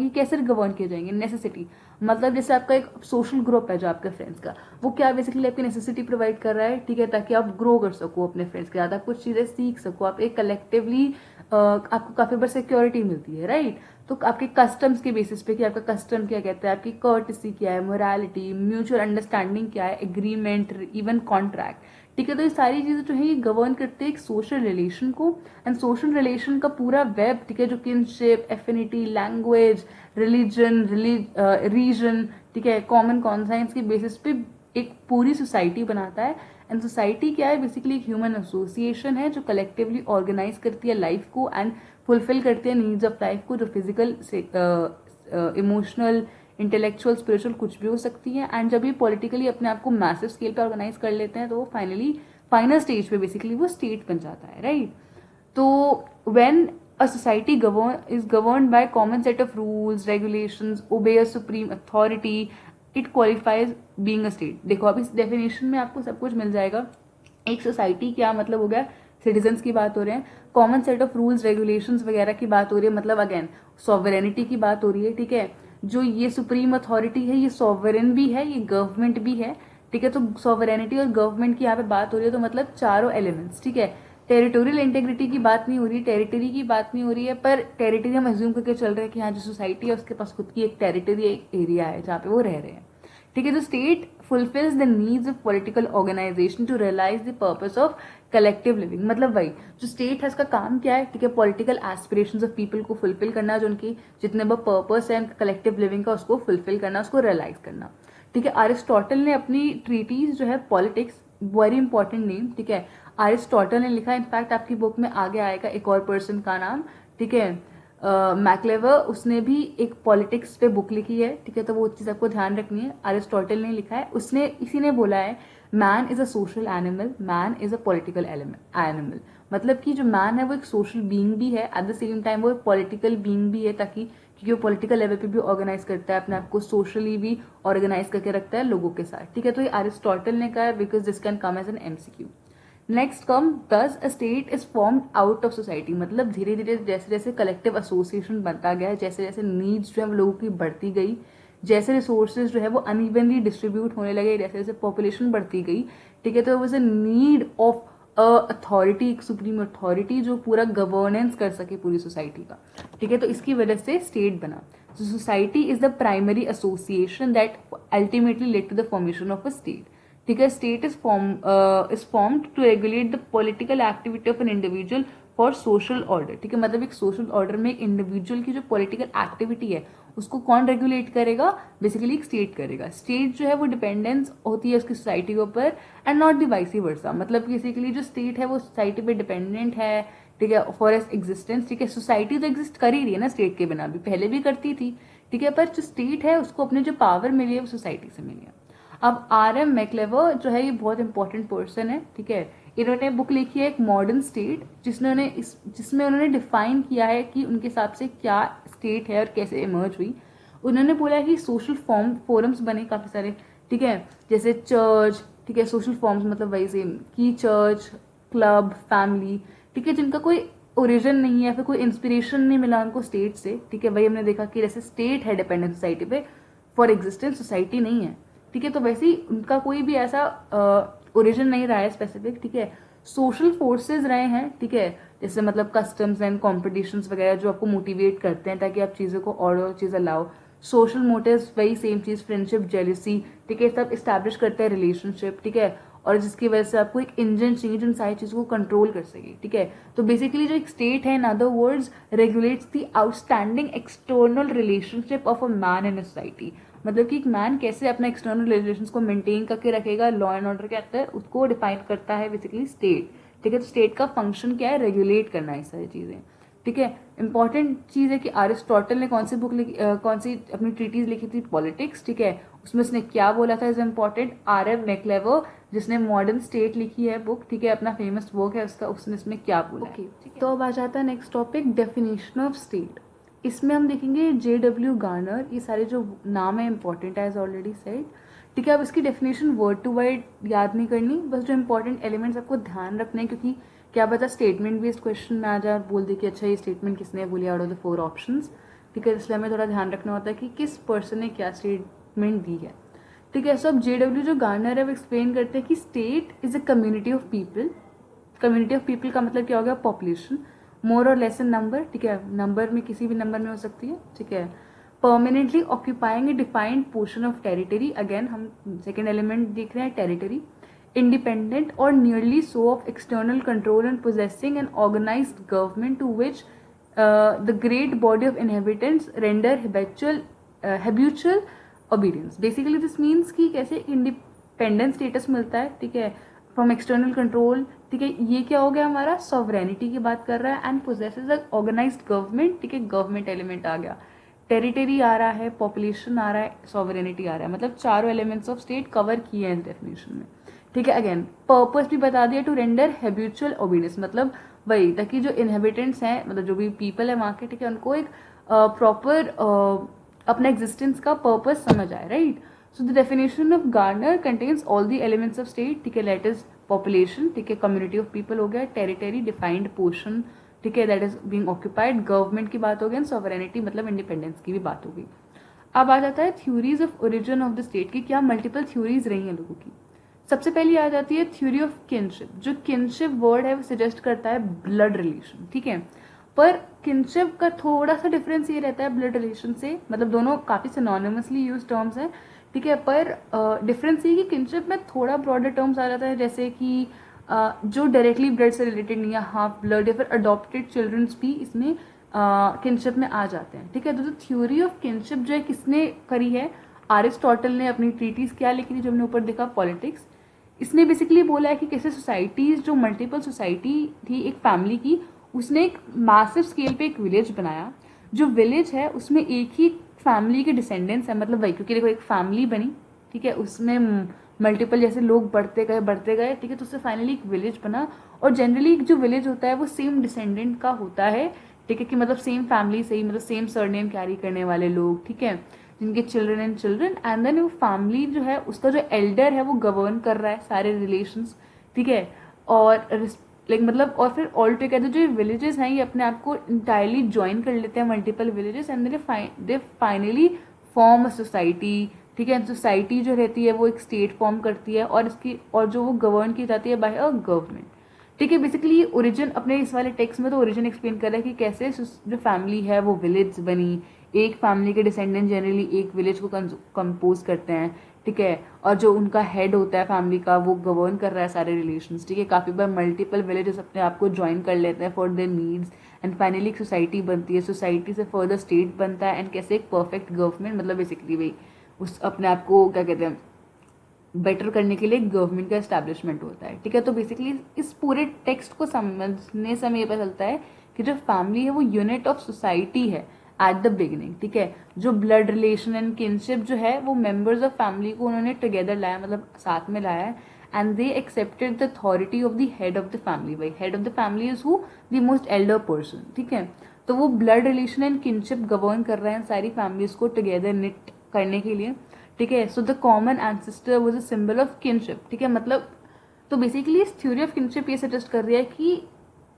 ये कैसे गवर्न किए जाएंगे? नेसेसिटी मतलब जैसे आपका एक सोशल ग्रुप है जो आपके फ्रेंड्स का, वो क्या बेसिकली आपकी नेसेसिटी प्रोवाइड कर रहा है. ठीक है. ताकि आप ग्रो कर सको अपने फ्रेंड्स के साथ, आप कुछ चीजें सीख सको, आप एक कलेक्टिवली आपको काफी बार सिक्योरिटी मिलती है, राइट. तो आपके कस्टम्स के बेसिस पे कि आपका कस्टम क्या कहता है, आपकी कर्टिसी क्या है, मोरालिटी, म्यूचुअल अंडरस्टैंडिंग क्या है, एग्रीमेंट, इवन कॉन्ट्रैक्ट. ठीक है। तो ये सारी चीज़ें जो है ये गवर्न करते हैं एक सोशल रिलेशन को, एंड सोशल रिलेशन का पूरा वेब, ठीक है, जो kinship, affinity, language, religion, region, ठीक है, कॉमन कॉन्साइंस के बेसिस पे एक पूरी सोसाइटी बनाता है। एंड सोसाइटी क्या है, बेसिकली एक ह्यूमन एसोसिएशन है जो कलेक्टिवली ऑर्गेनाइज करती है लाइफ को एंड फुलफिल करती है नीड्स ऑफ लाइफ को, जो फिजिकल से इमोशनल, इंटेलेक्चुअल, स्पिरिचुअल कुछ भी हो सकती है। एंड जब ये पॉलिटिकली अपने आप को मैसिव स्केल पे ऑर्गेनाइज कर लेते हैं तो वो फाइनल स्टेज पे बेसिकली वो स्टेट बन जाता है, राइट। तो when a society is governed by common set of rules, regulations, obey a supreme authority, it qualifies being a state। देखो अब इस डेफिनेशन में आपको सब कुछ मिल जाएगा। एक सोसाइटी क्या मतलब हो गया, सिटीजन्स की बात हो रहे हैं, common set of rules regulations वगैरह की बात हो रही है, मतलब अगेन सॉवरेनिटी की बात हो रही है, ठीक है। जो ये सुप्रीम अथॉरिटी है ये सॉवरेन भी है, ये गवर्नमेंट भी है, ठीक है। तो सॉवरेनिटी और गवर्नमेंट की यहाँ पे बात हो रही है, तो मतलब चारों एलिमेंट्स, ठीक है। टेरिटोरियल इंटेग्रिटी की बात नहीं हो रही, टेरिटरी की बात नहीं हो रही है, पर टेरिटरी हम अज्यूम करके चल रहे हैं कि हाँ जो सोसाइटी है उसके पास खुद की एक टेरिटरी, एक एरिया है जहाँ पे वो रह रहे हैं, ठीक है। तो state fulfils the needs of political organization to realise the purpose of collective living. मतलब वही जो स्टेट है इसका काम क्या है, ठीक है, पॉलिटिकल एस्पिरेशंस ऑफ पीपल को फुलफिल करना, जो उनकी जितने वो पर्पस है कलेक्टिव लिविंग का उसको फुलफिल करना, उसको रियलाइज करना, ठीक है। अरिस्टोटल ने अपनी ट्रीटीज जो है पॉलिटिक्स, वेरी इंपॉर्टेंट नेम, ठीक है, अरिस्टोटल ने लिखा, इनफैक्ट आपकी बुक में आगे आएगा एक और पर्सन का नाम, ठीक है, मैक्लेवर, उसने भी एक पॉलिटिक्स पे बुक लिखी है, ठीक है। तो वो चीज़ आपको ध्यान रखनी है, अरिस्टोटल ने लिखा है, उसने इसी ने बोला है man is a social animal, man is a political animal. मतलब कि जो मैन है वो एक सोशल बीइंग भी है, एट द सेम टाइम वो एक पॉलिटिकल बीइंग भी है, ताकि क्योंकि वो पॉलिटिकल लेवल पे भी ऑर्गेनाइज करता है अपने आप को, सोशली भी ऑर्गेनाइज करके रखता है लोगों के साथ, ठीक है। तो ये अरिस्टोटल ने कहा है, because this can come as an MCQ. Next come this a state is formed out of society. मतलब धीरे धीरे जैसे जैसे कलेक्टिव एसोसिएशन बनता गया, जैसे जैसे नीड्स जो है लोगों की बढ़ती गई, जैसे रिसोर्सेज जो है वो अनइवनली डिस्ट्रीब्यूट होने लगे, जैसे जैसे पॉपुलेशन बढ़ती गई, ठीक है, तो was a need of authority, एक सुप्रीम अथॉरिटी जो पूरा गवर्नेंस कर सके पूरी सोसाइटी का, ठीक है। तो इसकी वजह से स्टेट बना। So society is the primary association that ultimately led to the formation of a state, ठीक है। State is formed to regulate the political activity of an individual for social order, ठीक है। मतलब एक सोशल ऑर्डर में एक individual की जो पॉलिटिकल एक्टिविटी है उसको कौन रेगुलेट करेगा, बेसिकली एक स्टेट करेगा। स्टेट जो है वो डिपेंडेंस होती है उसकी सोसाइटी के ऊपर, and not the vice versa. मतलब बेसिकली जो स्टेट है वो सोसाइटी पे डिपेंडेंट है, ठीक है, फॉर एस एग्जिस्टेंस, ठीक है। सोसाइटी तो एग्जिस्ट कर ही रही है ना स्टेट के बिना, भी पहले भी करती थी, ठीक है, पर जो स्टेट है उसको अपनी जो पावर मिली है वो सोसाइटी से मिली है। अब आर.एम. मैक्लेवर जो है ये बहुत इंपॉर्टेंट पर्सन है, ठीक है। इन्होंने बुक लिखी है एक मॉडर्न स्टेट, जिसमें उन्होंने डिफाइन किया है कि उनके हिसाब से क्या स्टेट है और कैसे इमर्ज हुई। उन्होंने बोला कि सोशल फोरम्स बने काफी सारे, ठीक है, जैसे चर्च, ठीक है, सोशल फॉर्म्स मतलब वही सेम की चर्च, क्लब, फैमिली, ठीक है, जिनका कोई ओरिजिन नहीं है, फिर कोई इंस्पिरेशन नहीं मिला उनको स्टेट से, ठीक है। वही हमने देखा कि जैसे स्टेट है डिपेंडेंट सोसाइटी पे फॉर एग्जिस्टेंस, सोसाइटी नहीं है, ठीक है। तो वैसे ही उनका कोई भी ऐसा ओरिजिन नहीं रहा है स्पेसिफिक, ठीक है। सोशल फोर्सेस रहे हैं, ठीक है, जैसे मतलब कस्टम्स एंड कॉम्पिटिशन्स वगैरह जो आपको मोटिवेट करते हैं ताकि आप चीज़ों को और चीज़ लाओ। सोशल मोटिव्स वही सेम चीज़, फ्रेंडशिप, जेलिसी, ठीक है, सब इस्टेब्लिश करते हैं रिलेशनशिप, ठीक है, और जिसकी वजह से आपको एक इंजन चाहिए जो इन सारी चीज़ों को कंट्रोल कर सके, ठीक है। तो बेसिकली जो एक स्टेट है, in other words, regulates the outstanding external relationship of a man in a society. मतलब कि एक मैन कैसे अपना एक्सटर्नल रिलेशंस को मेंटेन करके रखेगा लॉ एंड ऑर्डर के अंदर, उसको डिफाइन करता है बेसिकली स्टेट, ठीक है। तो स्टेट का फंक्शन क्या है, रेगुलेट करना है ये सारी चीज़ें, ठीक है। इंपॉर्टेंट चीज़ है कि अरिस्टोटल ने कौन सी बुक लिखी, कौन सी अपनी ट्रीटीज लिखी थी, पॉलिटिक्स, ठीक है। उसमें उसने क्या बोला था इज इम्पॉर्टेंट। आर.एम. मैक्लेवर जिसने मॉडर्न स्टेट लिखी है बुक, ठीक है, अपना फेमस वर्क है उसका, उसने इसमें क्या बोला है, ठीक है। तो अब आ जाता है next topic, definition of state. इसमें हम देखेंगे J.W. गार्नर, ये सारे जो नाम है इंपॉर्टेंट है एज ऑलरेडी सेड, ठीक है। अब इसकी डेफिनेशन वर्ड टू वर्ड याद नहीं करनी, बस जो इंपॉर्टेंट एलिमेंट्स आपको ध्यान रखने हैं, क्योंकि क्या पता स्टेटमेंट बेस्ड क्वेश्चन में आ जाए, बोल दे कि अच्छा ये स्टेटमेंट किसने बोली आउट ऑफ द 4 ऑप्शंस, ठीक है। इसलिए हमें थोड़ा ध्यान रखना होता है कि किस पर्सन ने क्या स्टेटमेंट दी है, ठीक है। सो अब J.W. जो गार्नर है वो एक्सप्लेन करते हैं कि state is a community of people. Community of people का मतलब क्या हो गया, पॉपुलेशन, मोर और लेस इन नंबर, ठीक है, नंबर में किसी भी नंबर में हो सकती है, ठीक है। Permanently occupying A defined portion of territory, again हम सेकेंड एलिमेंट देख रहे हैं territory, independent or nearly so of external control and possessing an organized government to which the great body of inhabitants render habitual obedience. Basically this means कि कैसे independent status मिलता है, ठीक है, from external control, ठीक है, ये क्या हो गया हमारा sovereignty की बात कर रहा है, and possesses a organized government, ठीक है, government element आ गया, टेरिटरी आ रहा है, पॉपुलेशन आ रहा है, सॉवरेनिटी आ रहा है, मतलब चारों एलिमेंट्स ऑफ स्टेट कवर किए हैं इस डेफिनेशन में, ठीक है। अगेन पर्पस भी बता दिया, टू रेंडर हैबिचुअल ओबीडियंस, मतलब वही ताकि जो इनहेबिटेंट्स हैं, मतलब जो भी पीपल है वहाँ के, ठीक है, उनको एक प्रॉपर अपना एग्जिस्टेंस का पर्पस समझ आए, right. So the definition of Garner contains all the elements of state, ठीक है, लेट इज पॉपुलेशन, ठीक है, कम्युनिटी ऑफ पीपल हो गया, टेरिटरी डिफाइंड पोर्शन, ठीक है, that is being occupied, government की बात हो गई, सॉवरेनिटी मतलब इंडिपेंडेंस की भी बात हो गई। अब आ जाता है theories of origin of the state की, क्या मल्टीपल थ्योरीज रही हैं लोगों की। सबसे पहली आ जाती है थ्योरी ऑफ किनशिप। जो किनशिप वर्ड है वो सजेस्ट करता है ब्लड रिलेशन, ठीक है, पर किनशिप का थोड़ा सा डिफरेंस ये रहता है ब्लड रिलेशन से, मतलब दोनों काफी सिनोनिमसली यूज टर्म्स हैं, ठीक है, पर डिफरेंस ये कि किनशिप में थोड़ा ब्रॉडर टर्म्स आ जाता है, जैसे कि जो डायरेक्टली ब्लड से रिलेटेड नहीं है, हाफ ब्लड या फिर अडॉप्टेड चिल्ड्रंस भी इसमें किनशिप में आ जाते हैं, ठीक है। तो थ्योरी ऑफ किनशिप जो है किसने करी है, एरिस्टोटल ने अपनी ट्रीटीज क्या लिखी थी जो हमने ऊपर देखा, पॉलिटिक्स। इसने बेसिकली बोला है कि कैसे सोसाइटीज, जो मल्टीपल सोसाइटी थी एक फैमिली की, उसने एक मैसिव स्केल पे एक विलेज बनाया, जो विलेज है उसमें एक ही फैमिली के डिसेंडेंट्स है, मतलब वही, क्योंकि देखो एक फैमिली बनी, ठीक है, उसमें मल्टीपल जैसे लोग बढ़ते गए, ठीक है, तो उससे फाइनली एक विलेज बना, और जनरली जो विलेज होता है वो सेम डिसेंडेंट का होता है, ठीक है, कि मतलब सेम फैमिली से ही, मतलब सेम सरनेम कैरी करने वाले लोग, ठीक है, जिनके चिल्ड्रन एंड देन वो फैमिली जो है उसका जो एल्डर है वो गवर्न कर रहा है सारे रिलेशंस, ठीक है, और लाइक मतलब और फिर ऑल टुगेदर जो विलेजेस हैं ये अपने आप को इंटायरली ज्वाइन कर लेते हैं, multiple villages, and they finally form a society, ठीक है। सोसाइटी जो रहती है वो एक स्टेट फॉर्म करती है, और इसकी और जो वो गवर्न की जाती है बाय अ गवर्नमेंट, ठीक है। बेसिकली ओरिजिन अपने इस वाले टेक्स्ट में तो ओरिजिन एक्सप्लेन कर रहा है कि कैसे जो फैमिली है वो विलेज बनी, एक फैमिली के डिसेंडेंट जनरली एक विलेज को कंपोज करते हैं, ठीक है, और जो उनका हेड होता है फैमिली का वो गवर्न कर रहा है सारे रिलेशंस, ठीक है। काफ़ी बार मल्टीपल विलेजेस अपने आप को ज्वाइन कर लेते हैं for their needs, and finally एक सोसाइटी बनती है, सोसाइटी से फर्दर स्टेट बनता है, एंड कैसे एक परफेक्ट गवर्नमेंट, मतलब बेसिकली वही उस अपने आप को क्या कहते हैं बेटर करने के लिए गवर्नमेंट का एस्टैब्लिशमेंट होता है, ठीक है। तो बेसिकली इस पूरे टेक्स्ट को समझने से हमें ये पता चलता है कि जो फैमिली है वो यूनिट ऑफ सोसाइटी है एट द बिगिनिंग, ठीक है। जो ब्लड रिलेशन एंड किनशिप जो है वो मेंबर्स ऑफ फैमिली को उन्होंने टुगेदर लाया, मतलब साथ में लाया है, and they accepted the authority of the head of the family. भाई head of the family is who, the most elder person, ठीक है। तो वो blood relation and kinship govern कर रहे हैं सारी फैमिलीज को टुगेदर निट करने के लिए, ठीक है। So the common ancestor was a symbol of kinship, ठीक है, मतलब तो बेसिकली इस थ्योरी ऑफ किनशिप ये सजेस्ट कर रही है कि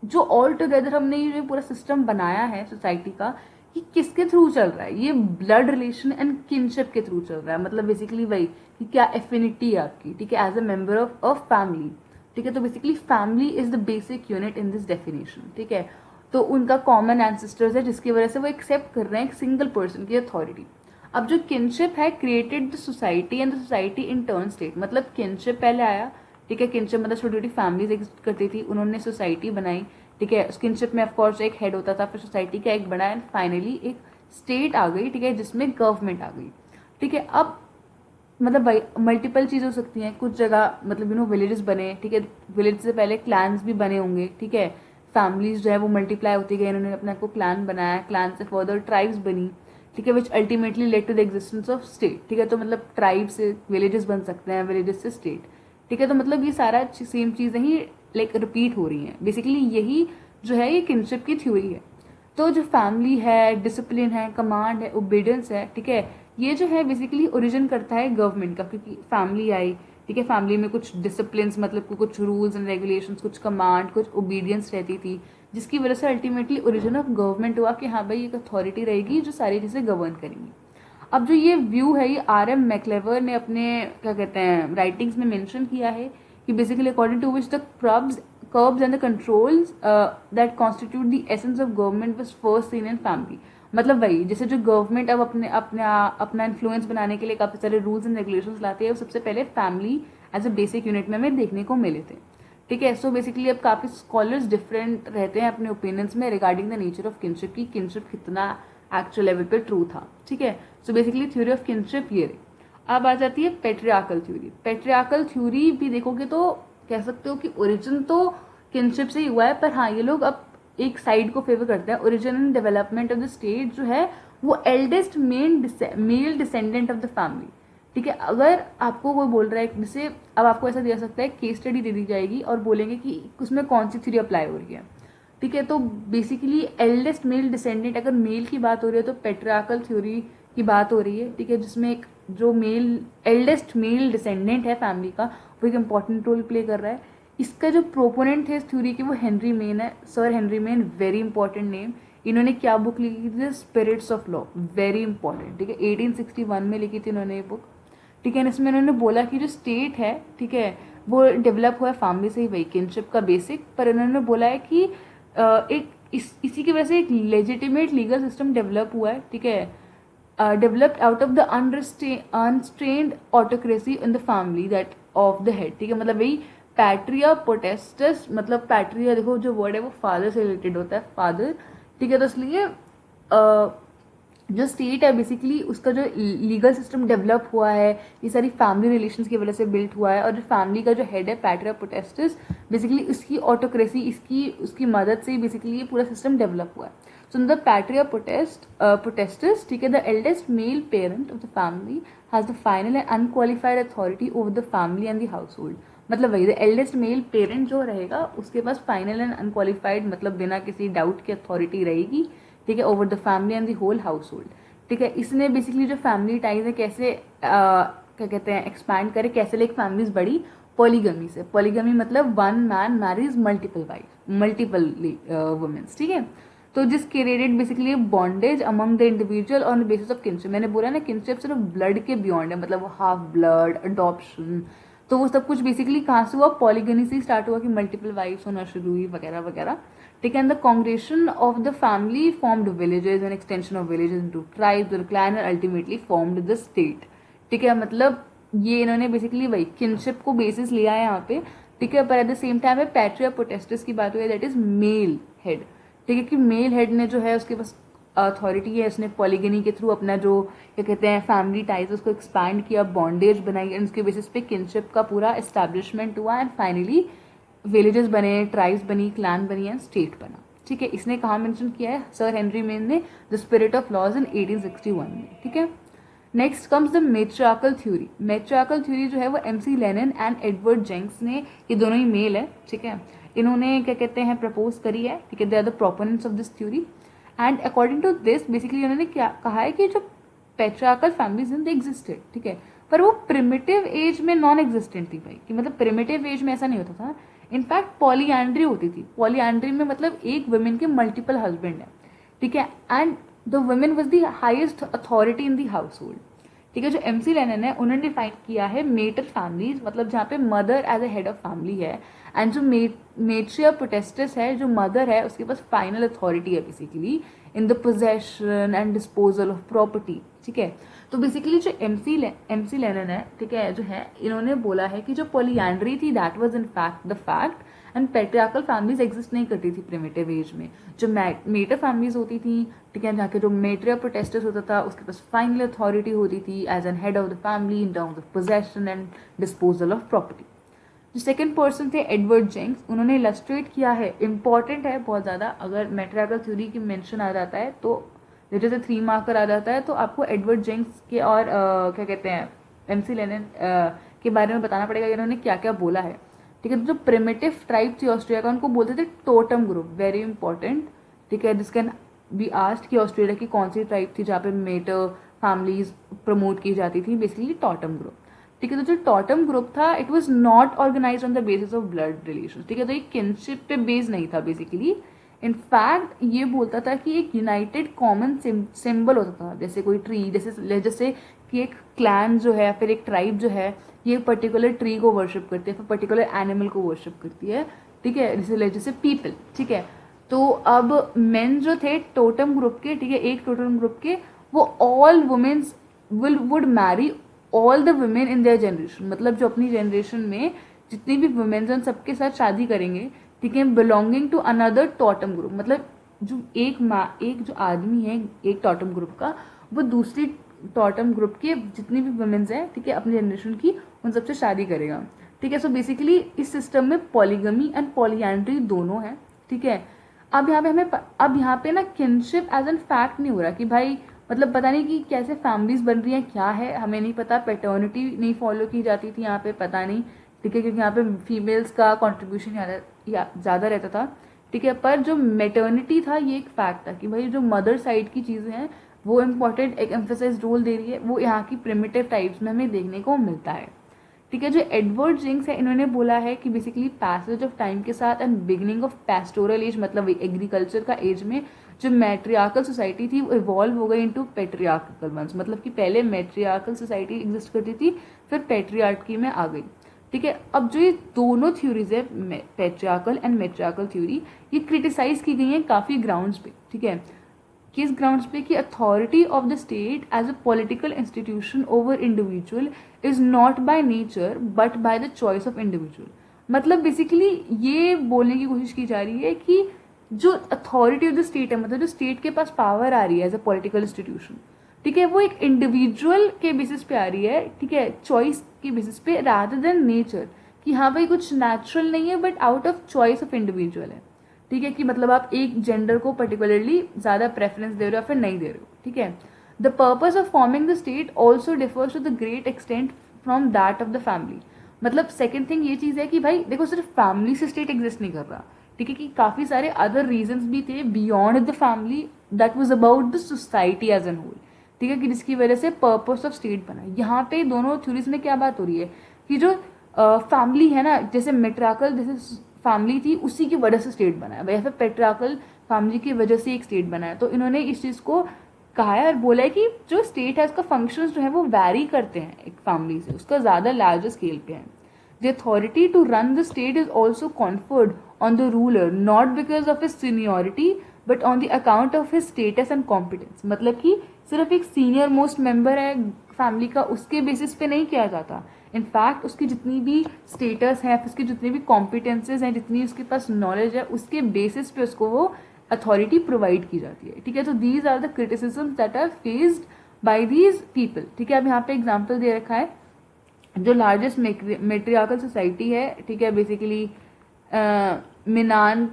जो ऑल टुगेदर हमने ये पूरा सिस्टम बनाया है सोसाइटी का, ये किसके थ्रू चल रहा है, ये ब्लड रिलेशन एंड किनशिप के थ्रू चल रहा है, मतलब बेसिकली वही कि क्या एफिनिटी है आपकी, ठीक है, as a member of family, ठीक है। तो basically family is the basic unit in this definition, ठीक है। तो उनका कॉमन एंसेस्टर्स है जिसकी वजह से वो एक्सेप्ट कर रहे हैं एक सिंगल पर्सन की अथॉरिटी। अब जो किनशिप है created the society and the society in turn state, मतलब किनशिप पहले आया, ठीक है, किनशिप मतलब छोटी छोटी फैमिलीज एग्जिस्ट करती थी, उन्होंने सोसाइटी बनाई, ठीक है, उस किनशिप में ऑफकोर्स एक हेड होता था, फिर सोसाइटी का एक बना, एंड फाइनली एक स्टेट आ गई, ठीक है, जिसमें गवर्नमेंट आ गई, ठीक है। अब मतलब मल्टीपल चीज़ हो सकती हैं, कुछ जगह मतलब विलेजेस बने, ठीक है, विलेज से पहले क्लैंस भी बने होंगे, ठीक है, फैमिलीज जो है वो मल्टीप्लाई होती गई, इन्होंने अपने आपको क्लैन बनाया, क्लैन से फर्दर ट्राइब्स बनी, ठीक है, which ultimately led to the existence of state, ठीक है। तो मतलब ट्राइब से विलेजेस बन सकते हैं, विलेजेस से स्टेट, ठीक है। तो मतलब ये सारा सेम चीज़ें ही लाइक रिपीट हो रही हैं, बेसिकली यही जो है ये किनशिप की थ्योरी है। तो जो फैमिली है, डिसिप्लिन है, कमांड है, ओबीडियंस है, ठीक है, ये जो है बेसिकली ओरिजिन करता है गवर्नमेंट का, क्योंकि फैमिली आई, ठीक है, फैमिली में कुछ डिसिप्लिन मतलब कुछ रूल्स एंड रेगुलेशंस, कुछ कमांड, कुछ ओबीडियंस रहती थी, जिसकी वजह से अल्टीमेटली ओरिजिन ऑफ गवर्नमेंट हुआ कि हाँ भाई एक अथॉरिटी रहेगी जो सारी चीज़ें गवर्न करेंगी। अब जो ये व्यू है ये R.M. मैक्लेवर ने अपने क्या कहते हैं राइटिंग्स में मेंशन किया है कि basically according to which the curbs and the controls that constitute the essence of government was first seen in family। मतलब वही जैसे जो गवर्नमेंट अब अपना इन्फ्लुएंस बनाने के लिए काफ़ी सारे रूल्स एंड रेगुलेशंस लाती है, वो सबसे पहले family as a basic unit में हमें देखने को मिले थे। ठीक है, सो बेसिकली अब काफ़ी स्कॉलर्स डिफरेंट रहते हैं अपने ओपिनियंस में regarding the nature of kinship की किनशिप कितना एक्चुअल लेवल पे ट्रू था। ठीक है, so basically theory of kinship ये रही। अब आ जाती है पेट्रियार्कल थ्योरी। पेट्रियार्कल थ्योरी भी देखोगे तो कह सकते हो कि ओरिजिन तो किनशिप से ही हुआ है, पर हाँ ये लोग अब एक साइड को फेवर करते हैं। Origin and development of the state जो है वो eldest male descendant of the family. ठीक है, अगर आपको कोई बोल रहा है, जैसे अब आपको ऐसा दिया सकता है केस स्टडी दे दी जाएगी और बोलेंगे कि उसमें कौन सी थ्योरी अप्लाई हो रही है। ठीक है, तो बेसिकली एल्डेस्ट मेल डिसेंडेंट अगर मेल की बात हो रही है तो पेट्रियार्कल थ्योरी की बात हो रही है। ठीक है, जिसमें एक जो मेल एल्डेस्ट मेल डिसेंडेंट है फैमिली का वो एक इंपॉर्टेंट रोल प्ले कर रहा है। इसका जो प्रोपोनेंट है इस थ्योरी के वो हेनरी मेन है, sir Henry Maine, very important name. इन्होंने क्या बुक लिखी थी, spirits of law, very important. ठीक है, 1861 में लिखी थी इन्होंने ये बुक। ठीक है, इसमें इन्होंने बोला कि जो स्टेट है, ठीक है, वो डेवलप हुआ है फैमिली से ही, वही किनशिप का बेसिक, पर इन्होंने बोला है कि एक इसी की वजह से एक लेजिटिमेट लीगल सिस्टम डेवलप हुआ है। ठीक है, developed out of the unstrained autocracy in the family that of the head. ठीक है, मतलब वही पैट्रिया पोटेस्टस, मतलब पैट्रिया देखो जो वर्ड है वो फादर से रिलेटेड होता है, फादर। ठीक है, तो इसलिए जो स्टेट है बेसिकली उसका जो लीगल सिस्टम डेवलप हुआ है ये सारी फैमिली रिलेशंस की वजह से बिल्ट हुआ है। और जो फैमिली का जो हेड है पैट्रिया पोटेस्टस, बेसिकली उसकी ऑटोक्रेसी उसकी मदद से बेसिकली ये पूरा सिस्टम डेवलप हुआ है। सो द पैट्रिया पोटेस्टस, ठीक है, the eldest male parent of the family has the final and unqualified authority over the family and the house hold. मतलब वही द एल्डेस्ट मेल पेरेंट जो रहेगा उसके पास फाइनल एंड अनक्वालिफाइड मतलब बिना किसी डाउट की अथॉरिटी रहेगी। ठीक है, over the family and the whole household. ठीक है, इसने बेसिकली जो फैमिली टाइज है कैसे क्या कहते हैं एक्सपैंड करे, कैसे लाइक फैमिलीज बड़ी पॉलीगमी से। पॉलीगमी मतलब one man marries multiple wife, multiple womens. ठीक है, तो जिस created basically bondage among the individual on the basis of kinship. मैंने बोला ना किनशिप सिर्फ ब्लड के बियॉन्ड है, मतलब वो हाफ ब्लड, अडॉप्शन, तो वो सब कुछ बेसिकली कहाँ से हुआ, पॉलीगनी से स्टार्ट हुआ कि मल्टीपल वाइफ्स होना शुरू हुई वगैरह वगैरह। ठीक है, and the congregation of the family formed villages and extension of villages into tribes और clan and ultimately formed the state. ठीक है, मतलब ये इन्होंने बेसिकली वही किनशिप को बेसिस लिया है यहाँ पे। ठीक है, पर एट द सेम टाइम है पैट्रिया पोटेस्टस की बात हुई है, दैट इज मेल हेड। ठीक है, कि मेल हेड ने जो है उसके पास अथॉरिटी है, इसने पॉलीगनी के थ्रू अपना जो क्या कहते हैं फैमिली टाइज उसको एक्सपैंड किया, बॉन्डेज बनाई एंड उसके बेसिस पे किनशिप का पूरा एस्टैब्लिशमेंट हुआ एंड फाइनली विलेजेस बने, ट्राइब्स बनी, क्लैन बनी एंड स्टेट बना। ठीक है, इसने कहाँ मेंशन किया है, सर हेनरी मेन ने, द स्पिरिट ऑफ लॉज इन 1861 में। ठीक है, next comes the matriarchal theory. Matriarchal theory जो है वो एमसी लेनिन एंड एडवर्ड जेंक्स ने, ये दोनों ही मेल है, ठीक है, इन्होंने क्या कहते हैं प्रपोज करी है। ठीक है, they are the proponents of this theory and according to this basically उन्होंने क्या कहा है कि जो patriarchal families in they existed, ठीक है, पर वो प्रिमिटिव एज में नॉन एग्जिस्टेंट थी भाई, कि मतलब प्रिमिटिव एज में ऐसा नहीं होता था। इनफैक्ट पॉलीएंड्री होती थी। पॉलीएंड्री में मतलब एक वुमेन के मल्टीपल हस्बैंड है। ठीक है, and the women was the highest authority in the house hold. ठीक है, जो एमसी लेनिन है उन्होंने डिफाइन किया है मेटर फैमिलीज, मतलब जहाँ पे mother as a head of family है एंड जो मेट्रिया पोटेस्टस है, जो मदर है उसके पास फाइनल अथॉरिटी है basically in the possession and disposal of property. ठीक है, तो बेसिकली जो एमसी लेनिन है, ठीक है, जो है इन्होंने बोला है कि जो पॉलीएंड्री थी that was in fact the fact and patriarchal families exist नहीं करती थी प्रिमिटिव एज में। जो मेटर फैमिलीज होती थी, ठीक है, जहाँ के जो मेट्रिया प्रोटेस्टस होता था उसके पास फाइनल अथॉरिटी होती थी as an head of the family in terms of possession and disposal of property. जो सेकंड पर्सन थे एडवर्ड जेंक्स, उन्होंने इलस्ट्रेट किया है, इंपॉर्टेंट है बहुत ज़्यादा, अगर मैट्रियार्कल थ्योरी की मेंशन आ जाता है तो जैसे 3 मार्कर आ जाता है तो आपको एडवर्ड जेंक्स के और क्या कहते हैं एमसी लेनिन के बारे में बताना पड़ेगा इन्होंने क्या क्या बोला है। ठीक है, जो प्रिमिटिव ट्राइब थी ऑस्ट्रेलिया का उनको बोलते थे टोटम ग्रुप, वेरी इंपॉर्टेंट। ठीक है, दिस कैन बी आस्क्ड कि ऑस्ट्रेलिया की कौन सी ट्राइब थी जहाँ पे मेटर फैमिलीज प्रमोट की जाती थी, बेसिकली टोटम ग्रुप। ठीक है, तो जो टोटम ग्रुप था it was not organised on the basis of blood relation. ठीक है, तो ये किनशिप पे बेस नहीं था बेसिकली। इनफैक्ट ये बोलता था कि एक यूनाइटेड कॉमन सिंबल होता था, जैसे कोई ट्री, जैसे कि एक क्लैन जो है फिर एक ट्राइब जो है ये पर्टिकुलर ट्री को वर्शिप करती है, फिर पर्टिकुलर एनिमल को वर्शिप करती है। ठीक है, जैसे पीपल। ठीक है, तो अब मेन जो थे टोटम ग्रुप के, ठीक है, एक टोटम ग्रुप के, वो all womens would marry all the women in their generation, मतलब जो अपनी जनरेशन में जितनी भी वुमेन्स हैं सबके साथ शादी करेंगे, ठीक है, belonging to another totem group, मतलब जो एक जो आदमी है एक टॉटम ग्रुप का, वो दूसरी टॉटम ग्रुप के जितनी भी वुमेन्स हैं, ठीक है, अपनी जनरेशन की, उन सबसे शादी करेगा, ठीक है। सो बेसिकली इस सिस्टम में पॉलीगमी एंड पॉलीएंड्री दोनों है, ठीक है। अब यहाँ पे ना किनशिप एज एन फैक्ट नहीं हो रहा कि भाई मतलब पता नहीं कि कैसे फैमिलीज बन रही हैं, क्या है हमें नहीं पता, पैटर्निटी नहीं फॉलो की जाती थी यहाँ पे, पता नहीं, ठीक है, क्योंकि यहाँ पे फीमेल्स का कॉन्ट्रीब्यूशन ज़्यादा रहता था, ठीक है। पर जो मेटर्निटी था ये एक फैक्ट था कि भाई जो मदर साइड की चीज़ें हैं वो इम्पॉर्टेंट एक एम्फेसाइज रोल दे रही है, वो यहाँ की प्रिमिटिव टाइप्स में हमें देखने को मिलता है, ठीक है। जो एडवर्ड जिंक्स है इन्होंने बोला है कि बेसिकली पैसेज ऑफ टाइम के साथ and beginning of pastoral age, मतलब एग्रीकल्चर का एज में जो मैट्रियार्कल सोसाइटी थी वो इवॉल्व हो गई इनटू पेट्रियार्कल वंस, मतलब कि पहले मैट्रियार्कल सोसाइटी एग्जिस्ट करती थी फिर पेट्रियार्की में आ गई, ठीक है। अब जो ये दोनों थ्योरीज है पेट्रियार्कल एंड मैट्रियार्कल थ्योरी, ये क्रिटिसाइज की गई हैं काफ़ी ग्राउंड्स पे, ठीक है। किस ग्राउंड्स पे कि authority of the state as a political institution over individual is not by nature but by the choice of individual, मतलब बेसिकली ये बोलने की कोशिश की जा रही है कि जो अथॉरिटी ऑफ द स्टेट है, मतलब जो स्टेट के पास पावर आ रही है एज अ पॉलिटिकल इंस्टीट्यूशन, ठीक है, वो एक इंडिविजुअल के बेसिस पे आ रही है, ठीक है, चॉइस के बेसिस पे रादर देन नेचर, कि हाँ भाई कुछ नेचुरल नहीं है but out of choice of individual है, ठीक है, कि मतलब आप एक जेंडर को पर्टिकुलरली ज़्यादा प्रेफरेंस दे रहे हो या फिर नहीं दे रहे हो, ठीक है। The purpose of forming the state also differs to the great extent from that of the family, मतलब सेकेंड थिंग ये चीज़ है कि भाई देखो सिर्फ फैमिली से स्टेट एग्जिस्ट नहीं कर रहा, ठीक है, कि काफ़ी सारे अदर रीजंस भी थे beyond the family that was about the society as an whole, ठीक है, कि जिसकी वजह से पर्पस ऑफ स्टेट बना। यहाँ पे दोनों थ्योरीज में क्या बात हो रही है कि जो फैमिली है ना, जैसे मेट्राकल जैसे फैमिली थी उसी की वजह से स्टेट बना है, या फिर पेट्राकल फैमिली की वजह से एक स्टेट बना है, तो इन्होंने इस चीज़ को कहा है और बोला है कि जो स्टेट है उसका फंक्शंस जो है वो वैरी करते हैं एक फैमिली से, उसका ज़्यादा लार्जर स्केल पे है। The authority to run the state is also conferred on the ruler not because of his seniority but on the account of his status and competence, मतलब कि सिर्फ एक सीनियर मोस्ट मेंबर है family का उसके basis पे नहीं किया जाता, इनफैक्ट उसकी जितनी भी स्टेटस है, उसकी जितनी भी कॉम्पिटेंसेज हैं, जितनी उसके पास नॉलेज है, उसके बेसिस पे उसको वो अथॉरिटी प्रोवाइड की जाती है, ठीक है। तो these are the criticisms that are faced by these people, ठीक है। अब यहाँ पे एग्जाम्पल दे रखा है जो लार्जेस्ट मेट्रियार्कल सोसाइटी है, ठीक है, बेसिकली मिनांग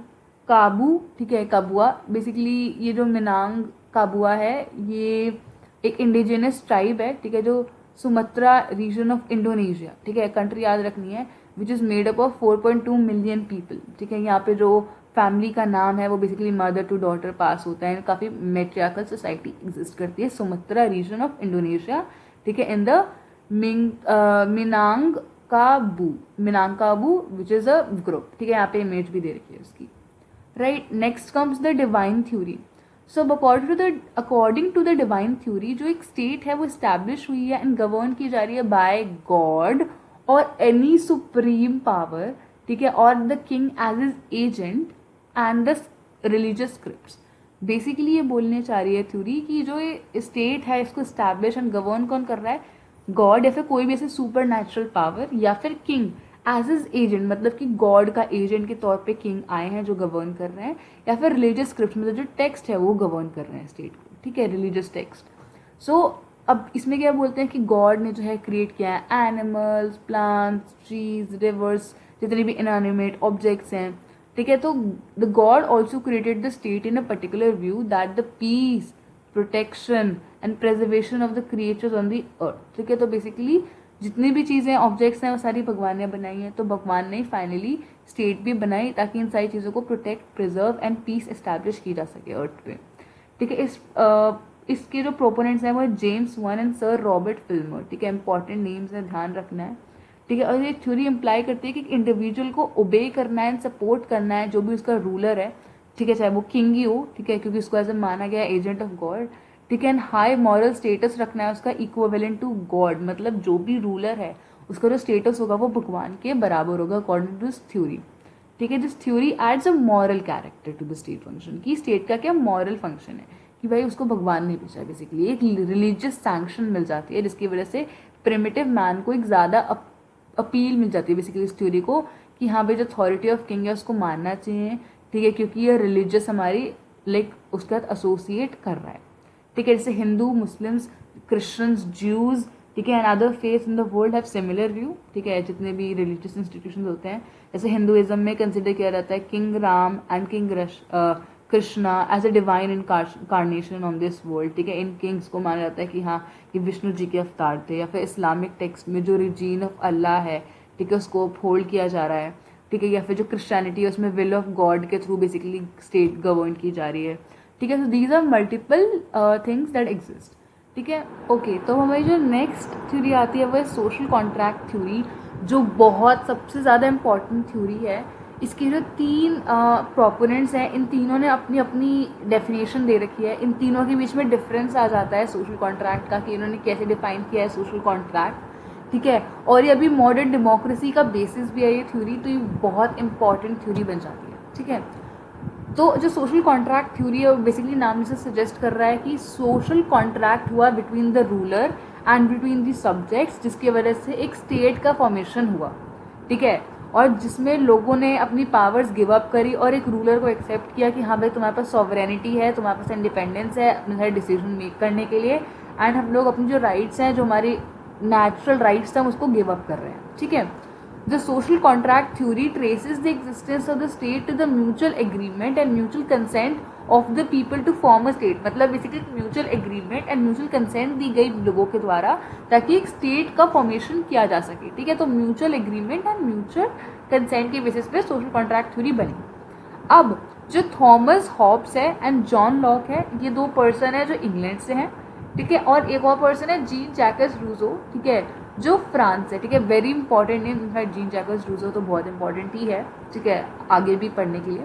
काबू, ठीक है, काबुआ, बेसिकली ये जो मिनांग काबुआ है ये एक इंडिजिनस ट्राइब है, ठीक है, जो सुमत्रा रीजन ऑफ इंडोनेशिया, ठीक है, कंट्री याद रखनी है, which is made up of 4.2 million people, ठीक है। यहाँ पे जो फैमिली का नाम है वो बेसिकली मदर टू डॉटर पास होता है, काफ़ी मेट्रियार्कल सोसाइटी एग्जिस्ट करती है, सुमत्रा रीजन ऑफ इंडोनेशिया, ठीक है, in the Minangkabau which is a group, ठीक है, यहाँ पे इमेज भी दे रखी है उसकी, right. Next comes the divine theory. So according to the divine theory जो एक स्टेट है वो इस्टेब्लिश हुई है एंड गवर्न की जा रही है बाय गॉड और एनी सुप्रीम पावर, ठीक है, और the king as is agent and the religious scripts. Basically ये बोलने चाह रही है थ्योरी कि जो ये स्टेट है इसको इस्टेब्लिश एंड गवर्न कौन कर रहा है, गॉड या फिर कोई भी ऐसे सुपर नेचुरल पावर, या फिर किंग एज इज एजेंट, मतलब कि गॉड का एजेंट के तौर पे किंग आए हैं जो गवर्न कर रहे हैं, या फिर रिलीजियस स्क्रिप्ट मतलब जो टेक्स्ट है वो गवर्न कर रहे हैं स्टेट को, ठीक है, रिलीजियस टेक्स्ट। सो अब इसमें क्या बोलते हैं कि गॉड ने जो है क्रिएट किया है एनिमल्स, प्लांट्स, ट्रीज, रिवर्स, जितने भी इनएनिमेट ऑब्जेक्ट्स हैं, ठीक है। तो the God also created the state in a particular view that the peace, protection and preservation of the creatures on the earth, ठीक है। तो बेसिकली जितनी भी चीज़ें ऑब्जेक्ट्स हैं वो सारी भगवान ने बनाई हैं, तो भगवान ने फाइनली स्टेट भी बनाई ताकि इन सारी चीज़ों को protect, preserve and peace establish की जा सके अर्थ पे, ठीक है। इसके जो प्रोपोनेंट्स हैं वो James one and sir Robert Filmer, ठीक है, इंपॉर्टेंट नेम्स है, ध्यान रखना है, ठीक है। और ये थ्योरी इम्प्लाई करती है कि इंडिविजुअल को ओबे करना है एंड सपोर्ट करना है जो भी उसका रूलर है, ठीक है, चाहे वो किंग ही हो, ठीक है, क्योंकि उसको ऐसे माना गया एजेंट ऑफ गॉड, ठीक है, एंड हाई मॉरल स्टेटस रखना है उसका इक्विवेलेंट टू गॉड, मतलब जो भी रूलर है उसका जो स्टेटस होगा वो भगवान के बराबर होगा अकॉर्डिंग टू दिस थ्योरी, ठीक है। This theory adds a moral character to the state function, कि स्टेट का क्या मॉरल फंक्शन है कि भाई उसको भगवान ने भेजा, बेसिकली एक रिलीजियस सैंक्शन मिल जाती है जिसकी वजह से प्रिमिटिव मैन को एक ज़्यादा अपील मिल जाती है बेसिकली इस थ्योरी को कि हाँ भाई जो अथॉरिटी ऑफ किंग है उसको मानना चाहिए, ठीक है, क्योंकि ये रिलीजियस हमारी उसके साथ एसोसिएट कर रहा है, ठीक है। जैसे हिंदू, मुस्लिम्स, क्रिश्चियंस, ज्यूज़, ठीक है, and other faith in the world have similar view, ठीक है। जितने भी रिलीजियस इंस्टीट्यूशन होते हैं, जैसे हिंदुइज्म में कंसिडर किया जाता है king Ram and king Krishna as a divine incarnation on this world, ठीक है। इन किंग्स को माना जाता है कि हाँ ये विष्णु जी के अवतार थे। या फिर इस्लामिक टेक्स्ट में जो रिजीन ऑफ अल्लाह है, ठीक है, उसको होल्ड किया जा रहा है, ठीक है। या फिर जो क्रिश्चियनिटी है उसमें विल ऑफ गॉड के थ्रू बेसिकली स्टेट गवर्न की जा रही है, ठीक है। So these are multiple things that exist, ठीक है। ओके, तो हमारी जो नेक्स्ट थ्योरी आती है वो है सोशल कॉन्ट्रैक्ट थ्योरी, जो बहुत सबसे ज़्यादा इम्पॉर्टेंट थ्योरी है। इसके जो 3 प्रोपोनेंट्स हैं, इन तीनों ने अपनी अपनी डेफिनेशन दे रखी है। इन तीनों के बीच में डिफरेंस आ जाता है सोशल कॉन्ट्रैक्ट का, कि इन्होंने कैसे डिफाइन किया है सोशल कॉन्ट्रैक्ट, ठीक है। और ये अभी मॉडर्न डेमोक्रेसी का बेसिस भी है ये थ्योरी, तो ये बहुत इंपॉर्टेंट थ्योरी बन जाती है, ठीक है। तो जो सोशल कॉन्ट्रैक्ट थ्योरी है वो बेसिकली नाम से सजेस्ट कर रहा है कि सोशल कॉन्ट्रैक्ट हुआ between the ruler and between the subjects, जिसकी वजह से एक स्टेट का फॉर्मेशन हुआ, ठीक है। और जिसमें लोगों ने अपनी पावर्स गिव अप करी और एक रूलर को एक्सेप्ट किया कि हाँ भाई तुम्हारे पास सॉवरेनिटी है, तुम्हारे पास इंडिपेंडेंस है अपने सारे डिसीजन मेक करने के लिए, एंड हम लोग अपनी जो राइट्स हैं, जो हमारी नेचुरल राइट्स हैं, उसको गिव अप कर रहे हैं, ठीक है। The social contract theory traces the existence of the state to the mutual agreement and mutual consent of the people to form a state। मतलब basically mutual agreement and mutual consent दी गई लोगों के द्वारा ताकि एक स्टेट का formation किया जा सके, ठीक है। तो mutual agreement and mutual consent के बेसिस पे सोशल कॉन्ट्रैक्ट थ्योरी बनी। अब जो थॉमस हॉब्स है एंड जॉन लॉक है, ये 2 पर्सन है जो इंग्लैंड से हैं, ठीक है। और एक और पर्सन है जीन जैकस रूसो, ठीक है, जो फ्रांस है, ठीक है। Very important name, in fact Jean Jacques Rousseau तो बहुत इंपॉर्टेंट ही है, ठीक है, आगे भी पढ़ने के लिए।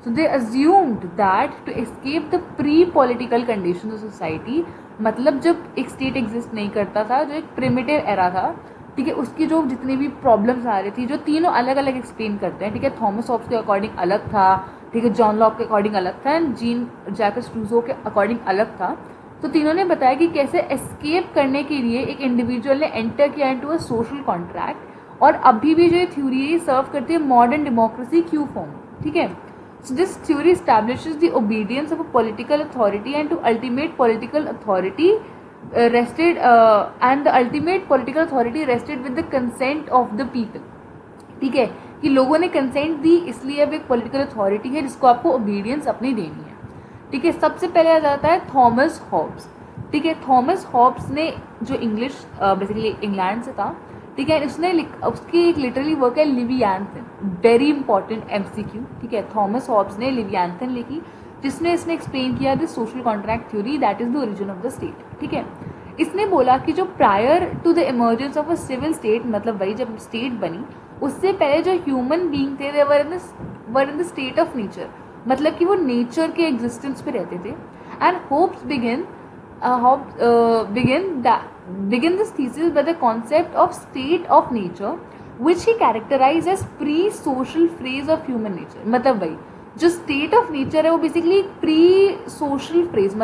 So they assumed that to escape the pre political condition of society, मतलब जब एक स्टेट एग्जिस्ट नहीं करता था, जो एक प्रिमिटिव एरा था, ठीक है, उसकी जो जितनी भी प्रॉब्लम्स आ रही थी, जो तीनों अलग अलग एक्सप्लेन करते हैं, ठीक है। थॉमस हॉब्स के अकॉर्डिंग अलग था, ठीक है, जॉन लॉक के अकॉर्डिंग अलग था, एंड जीन जैकस रूसो के अकॉर्डिंग अलग था। तो तीनों ने बताया कि कैसे एस्केप करने के लिए एक इंडिविजुअल ने एंटर किया इनटू अ सोशल कॉन्ट्रैक्ट, और अभी भी जो ये थ्योरी है सर्व करती है मॉडर्न डेमोक्रेसी क्यू फॉर्म, ठीक है। So this theory establishes the obedience of a political authority and to ultimate political authority rested and the ultimate political authority rested with the consent of the people, ठीक है, कि लोगों ने consent दी, इसलिए अब एक पॉलिटिकल अथॉरिटी है जिसको आपको ओबीडियंस अपनी देनी है, ठीक है। सबसे पहले आ जाता है थॉमस हॉब्स, ठीक है। थॉमस हॉब्स ने जो इंग्लिश बेसिकली इंग्लैंड से था, ठीक है, उसने उसकी एक लिटरली वर्क है लिवियांथन, वेरी इंपॉर्टेंट एमसीक्यू, ठीक है। थॉमस हॉब्स ने लिवियांथन लिखी, जिसने इसने एक्सप्लेन किया the social contract theory that is the origin of the state, ठीक है। इसने बोला कि जो prior to the emergence of a civil state, मतलब वही जब स्टेट बनी उससे पहले जो ह्यूमन बीइंग थे they were in the state of nature, मतलब कि वो नेचर के एग्जिस्टेंस पे रहते थे। And Hobbes begin this thesis by the concept of state of nature which he categorized as pre-social phase of human nature। मतलब वही जो state of nature है वो basically pre-social phase,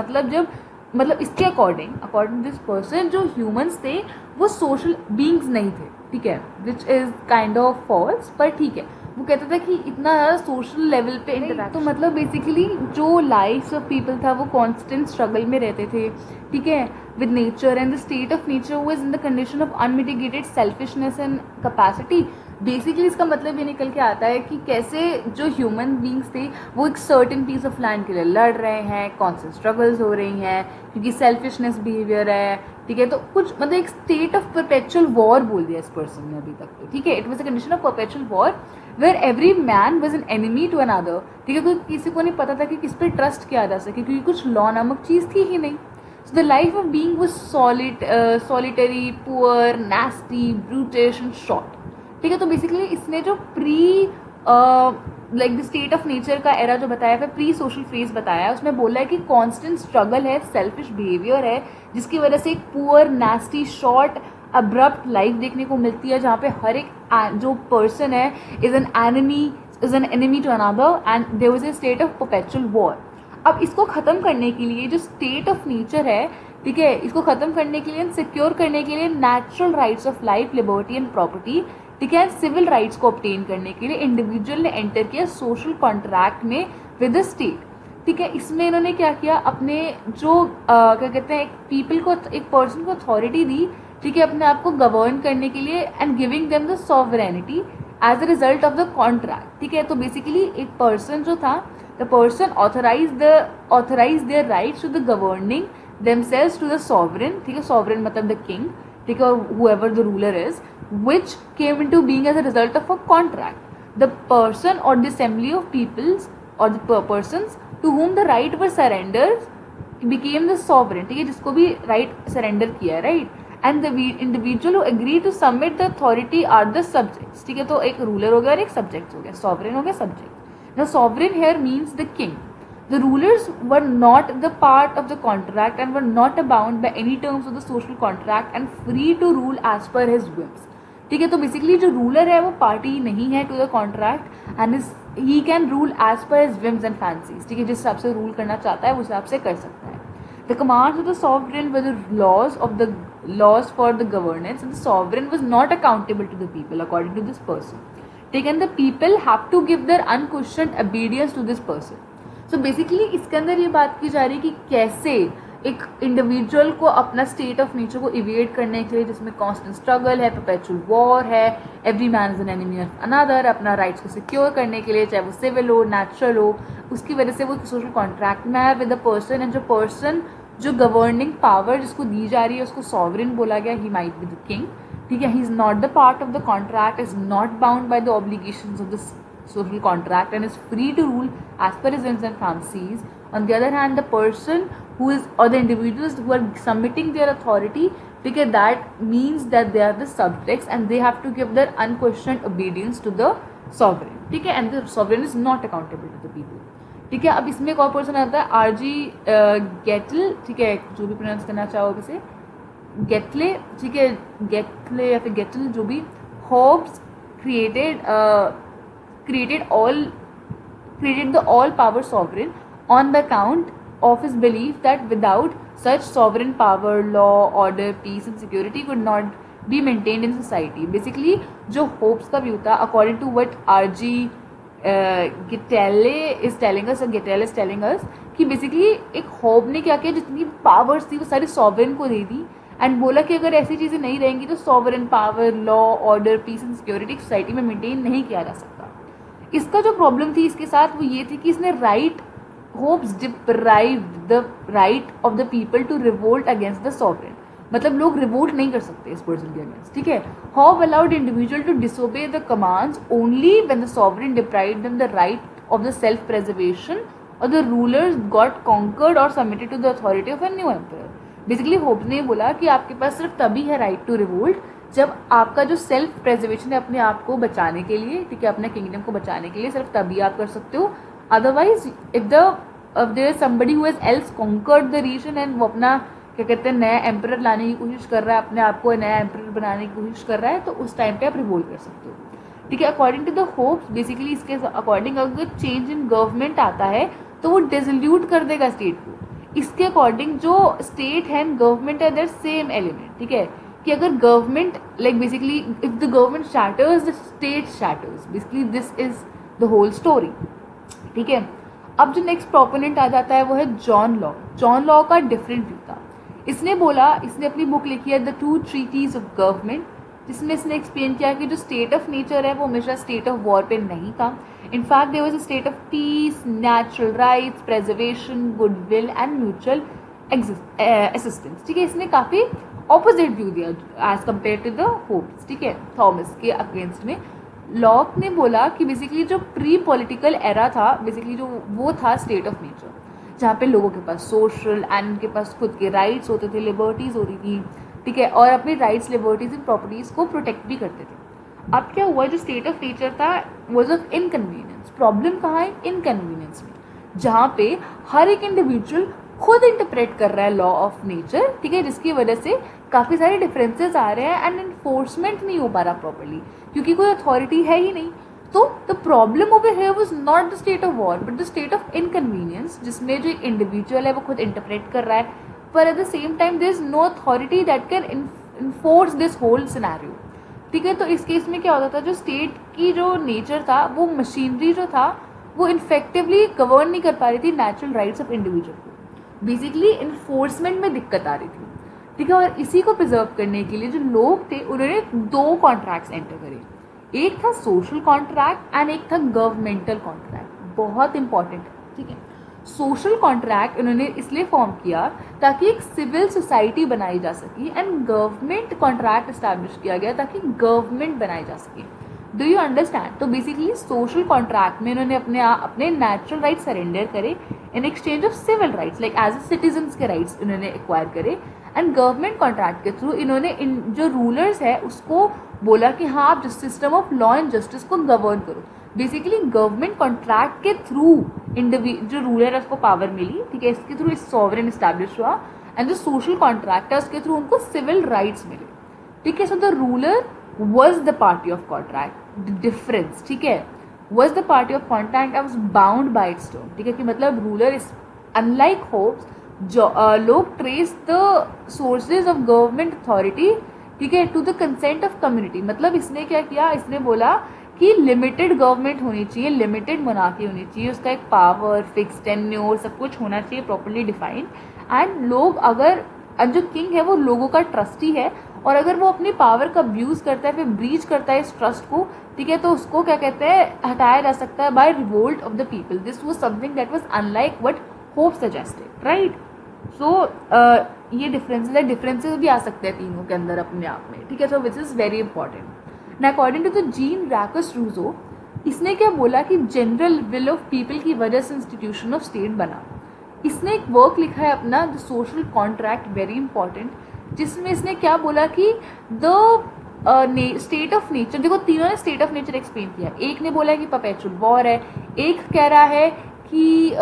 मतलब इसके अकॉर्डिंग दिस पर्सन जो ह्यूमंस थे वो सोशल बींग्स नहीं थे, ठीक है, which is kind of false, पर ठीक है। वो कहता था कि इतना ज़्यादा सोशल लेवल पे इंटरैक्ट, तो मतलब बेसिकली जो लाइफ्स ऑफ पीपल था वो कांस्टेंट स्ट्रगल में रहते थे, ठीक है, with nature, and the state of nature was in the condition of unmitigated selfishness and capacity. Basically इसका मतलब ये निकल के आता है कि कैसे जो ह्यूमन बींग्स थे वो एक सर्टेन पीस ऑफ लैंड के लिए लड़ रहे हैं, कॉन्स्टेंट स्ट्रगल्स हो रही हैं क्योंकि सेल्फिशनेस बिहेवियर है, ठीक है। तो कुछ मतलब एक स्टेट ऑफ परपेचुअल वॉर बोल दिया इस पर्सन ने अभी तक, ठीक है। It was a condition of perpetual war where every man was an enemy to another, ठीक है, क्योंकि किसी को नहीं पता था कि किस पे ट्रस्ट किया जा सके क्योंकि कुछ लॉ नामक चीज़ थी ही नहीं। So the life of being was solitary, poor, nasty, brutish and short, ठीक है। तो बेसिकली इसने जो like the state of nature का एरा जो बताया है, प्री सोशल फेज बताया है, उसमें बोला है कि कांस्टेंट स्ट्रगल है, सेल्फिश बिहेवियर है, जिसकी वजह से एक poor, nasty, short, abrupt life देखने को मिलती है, जहाँ पे हर एक जो पर्सन है is an enemy to another and there was a state of perpetual war. अब इसको ख़त्म करने के लिए जो स्टेट ऑफ नेचर है, ठीक है, इसको खत्म करने के लिए, सिक्योर करने के लिए natural rights of life, liberty and property, ठीक है, सिविल राइट्स को ऑब्टेन करने के लिए इंडिविजुअल ने एंटर किया सोशल कॉन्ट्रैक्ट में विद द स्टेट। ठीक है, इसमें इन्होंने क्या किया, अपने जो क्या कहते हैं, एक पीपल को, एक पर्सन को अथॉरिटी दी, ठीक है, अपने आप को गवर्न करने के लिए, and giving them the sovereignty as a result of the contract. ठीक है, तो बेसिकली एक पर्सन जो था, the person authorise their rights to the governing themselves to the sovereign, ठीक है, sovereign मतलब the king, ठीक है, और whoever the ruler is, which came into being as a result of a contract. The person or the assembly of peoples or the persons to whom the right were surrendered became the sovereign, ठीक है, जिसको भी right surrender किया, right, and the individual who agree to submit the authority are the subjects। ठीक है, तो एक ruler हो गया और एक subject हो गया, sovereign हो गया, subject। Now sovereign here means the king। The rulers were not the part of the contract and were not bound by any terms of the social contract and free to rule as per his whims। ठीक है, तो basically जो ruler है वो party नहीं है to the contract and he can rule as per his whims and fancies. ठीक है, जिस हिसाब से रूल करना चाहता है उस हिसाब से कर सकता है। The commands of the sovereign were the laws for the governance, and the sovereign was not accountable to the people according to this person। ठीक है, and the people have to give their unquestioned obedience to this person। So basically इसके अंदर ये बात की जा रही है कि कैसे एक इंडिविजुअल को अपना स्टेट ऑफ नेचर को इवेड करने के लिए, जिसमें कांस्टेंट स्ट्रगल है, परपेचुअल वॉर है, every man is an enemy of another, अपना राइट्स को सिक्योर करने के लिए, चाहे वो सिविल हो, नेचुरल हो, उसकी वजह से वो सोशल कॉन्ट्रैक्ट में है विद द पर्सन, एंड जो पर्सन जो गवर्निंग पावर जिसको दी जा रही है उसको सॉवरेन बोला गया, he might be the king. ठीक है, he is not the part of the contract, is not bound by the obligations of the social contract and is free to rule as per his whims and fancies। On the other hand, the person who is, or the individuals who are submitting their authority, okay, that means that they are the subjects and they have to give their unquestioned obedience to the sovereign। ठीक है, and the sovereign is not accountable to the people। ठीक है, अब इसमें एक और person आता है आरजी गेटल। ठीक है, जो भी प्रोनाउंस करना चाहो इसे, गेटले। ठीक है, गेटले या फिर गेटल, जो भी। Hobbes created the all power sovereign on the account of his belief that without such sovereign power, law, order, peace and security could not be maintained in society। basically जो होप्स का व्यू था, according to what R.G. Gettele is telling us कि basically एक hope ने क्या किया, जितनी powers थी वो सारी सॉवरेन को दे दी, एंड बोला कि अगर ऐसी चीज़ें नहीं रहेंगी तो sovereign power, law, order, peace and security society में मेंटेन नहीं किया जा सकता। इसका जो प्रॉब्लम थी इसके साथ वो ये थी कि इसने Hobbes deprived the right of the people to revolt against the sovereign. मतलब लोग रिवोल्ट नहीं कर सकते इस पर्सन के अगेंस्ट। ठीक है, Hobbes allowed individual to disobey the commands only when the sovereign deprived them the right of the self preservation और द रूलर्स गॉट कॉन्कर्ड और submitted to the authority of a new empire. Basically Hobbes ने बोला कि आपके पास सिर्फ तभी है right to revolt जब आपका जो सेल्फ प्रेजर्वेशन है, अपने आप को बचाने के लिए, ठीक है, अपने किंगडम को बचाने के लिए, सिर्फ तभी आप कर सकते हो। Otherwise if there is somebody who has else conquered the reason and वो अपना क्या कहते हैं नया एम्परर लाने की कोशिश कर रहा है, अपने आप को नया एम्परर बनाने की कोशिश कर रहा है, तो उस टाइम पे आप रिवोल्ट कर सकते हो। ठीक है, according to the Hobbes, basically इसके अकॉर्डिंग अगर चेंज इन गवर्नमेंट आता है तो वो डिसोल्यूट कर देगा स्टेट को। इसके अकॉर्डिंग जो स्टेट है एंड गवर्नमेंट है, देयर सेम एलिमेंट। ठीक है, कि अगर government like basically if the government shatters the state shatters, basically this is the whole story. ठीक है, अब जो नेक्स्ट प्रोपोनेंट आ जाता है वो है जॉन लॉ। जॉन लॉ का डिफरेंट व्यू था। इसने बोला, इसने अपनी बुक लिखी है the two treatise of government, जिसमें इसने एक्सप्लेन किया कि जो स्टेट ऑफ नेचर है वो हमेशा स्टेट ऑफ वॉर पे नहीं था। In fact there was a state of peace, natural rights, preservation, goodwill and mutual assistance. ठीक है, इसने काफ़ी ऑपोजिट व्यू दिया as compare to the Hobbes. ठीक है, थॉमस के अगेंस्ट में लॉक ने बोला कि बेसिकली जो प्री पॉलिटिकल एरा था, बेसिकली जो वो था स्टेट ऑफ नेचर, जहाँ पे लोगों के पास सोशल एंड उनके पास खुद के राइट्स होते थे, लिबर्टीज होती थी। ठीक है, और अपनी राइट्स, लिबर्टीज एंड प्रॉपर्टीज को प्रोटेक्ट भी करते थे। अब क्या हुआ, जो स्टेट ऑफ नेचर था वॉज ऑफ इनकन्वीनियंस। प्रॉब्लम कहाँ है, इनकन्वीनियंस में, जहाँ पे हर एक इंडिविजुअल खुद इंटरप्रेट कर रहा है लॉ ऑफ नेचर। ठीक है, जिसकी वजह से काफ़ी सारे डिफरेंसेस आ रहे हैं एंड इन्फोर्समेंट नहीं हो पा रहा प्रॉपर्ली, क्योंकि कोई अथॉरिटी है ही नहीं। तो the problem over here was not the state of war but the state of inconvenience, जिसमें जो इंडिविजुअल है वो खुद इंटरप्रेट कर रहा है पर at the same time there is no authority that can enforce this whole scenario. ठीक है, तो इस केस में क्या होता था, जो स्टेट की जो नेचर था, वो मशीनरी जो था वो इफेक्टिवली गवर्न नहीं कर पा रही थी नेचुरल राइट्स ऑफ इंडिविजुअल को। बेसिकली इन्फोर्समेंट में दिक्कत आ रही थी। ठीक है, और इसी को प्रिजर्व करने के लिए जो लोग थे उन्होंने 2 कॉन्ट्रैक्ट्स एंटर करे। एक था सोशल कॉन्ट्रैक्ट एंड एक था गवर्नमेंटल कॉन्ट्रैक्ट। बहुत इंपॉर्टेंट है। ठीक है, सोशल कॉन्ट्रैक्ट उन्होंने इसलिए फॉर्म किया ताकि एक सिविल सोसाइटी बनाई जा सके, एंड गवर्नमेंट कॉन्ट्रैक्ट इस्टेब्लिश किया गया ताकि गवर्नमेंट बनाई जा सके। Do you understand? तो बेसिकली सोशल कॉन्ट्रैक्ट में इन्होंने अपने नेचुरल राइट्स सरेंडर करे in exchange of civil rights, like as a citizens के राइट्स इन्होंने एक्वायर करे। एंड गवर्नमेंट कॉन्ट्रैक्ट के थ्रू इन्होंने इन जो रूलर्स है उसको बोला कि हाँ आप system of law and justice को गवर्न करो। बेसिकली गवर्नमेंट कॉन्ट्रैक्ट के थ्रू जो रूलर है उसको पावर मिली। ठीक है, इसके थ्रू इस सॉवरेन एस्टैब्लिश हुआ, एंड जो सोशल कॉन्ट्रैक्ट है उसके थ्रू उनको सिविल राइट्स मिले। ठीक है, so the ruler was the party of contract. The difference, ठीक है, was the party of contract and was bound by its term. ठीक है, कि मतलब रूलर इज अनलाइक होप्स जो लोग trace the sources of government authority, ठीक है, to the consent of community. मतलब इसने क्या किया, इसने बोला कि लिमिटेड गवर्नमेंट होनी चाहिए, लिमिटेड मोनार्की होनी चाहिए, उसका एक पावर फिक्स टेन्योर सब कुछ होना चाहिए प्रॉपर्ली डिफाइंड। एंड लोग अगर जो किंग है वो लोगों का ट्रस्टी है, और अगर वो अपनी पावर का अब्यूज करता है, फिर ब्रीच करता है इस ट्रस्ट को, ठीक है, तो उसको क्या कहते हैं, हटाया जा सकता है by revolt of the people. This was something that was unlike what Hobbes suggested, right. So ये डिफरेंसेस भी आ सकते हैं तीनों के अंदर अपने आप में। ठीक है, so which is very important. ना according to the Jean Jacques Rousseau, इसने क्या बोला कि जनरल विल ऑफ पीपल की वजह से इंस्टीट्यूशन ऑफ स्टेट बना। इसने एक वर्क लिखा है अपना the social contract, very important, जिसमें इसने क्या बोला कि द स्टेट ऑफ नेचर, देखो तीनों ने स्टेट ऑफ नेचर एक्सप्लेन किया। एक ने बोला कि परपेचुअल वॉर है, एक कह रहा है कि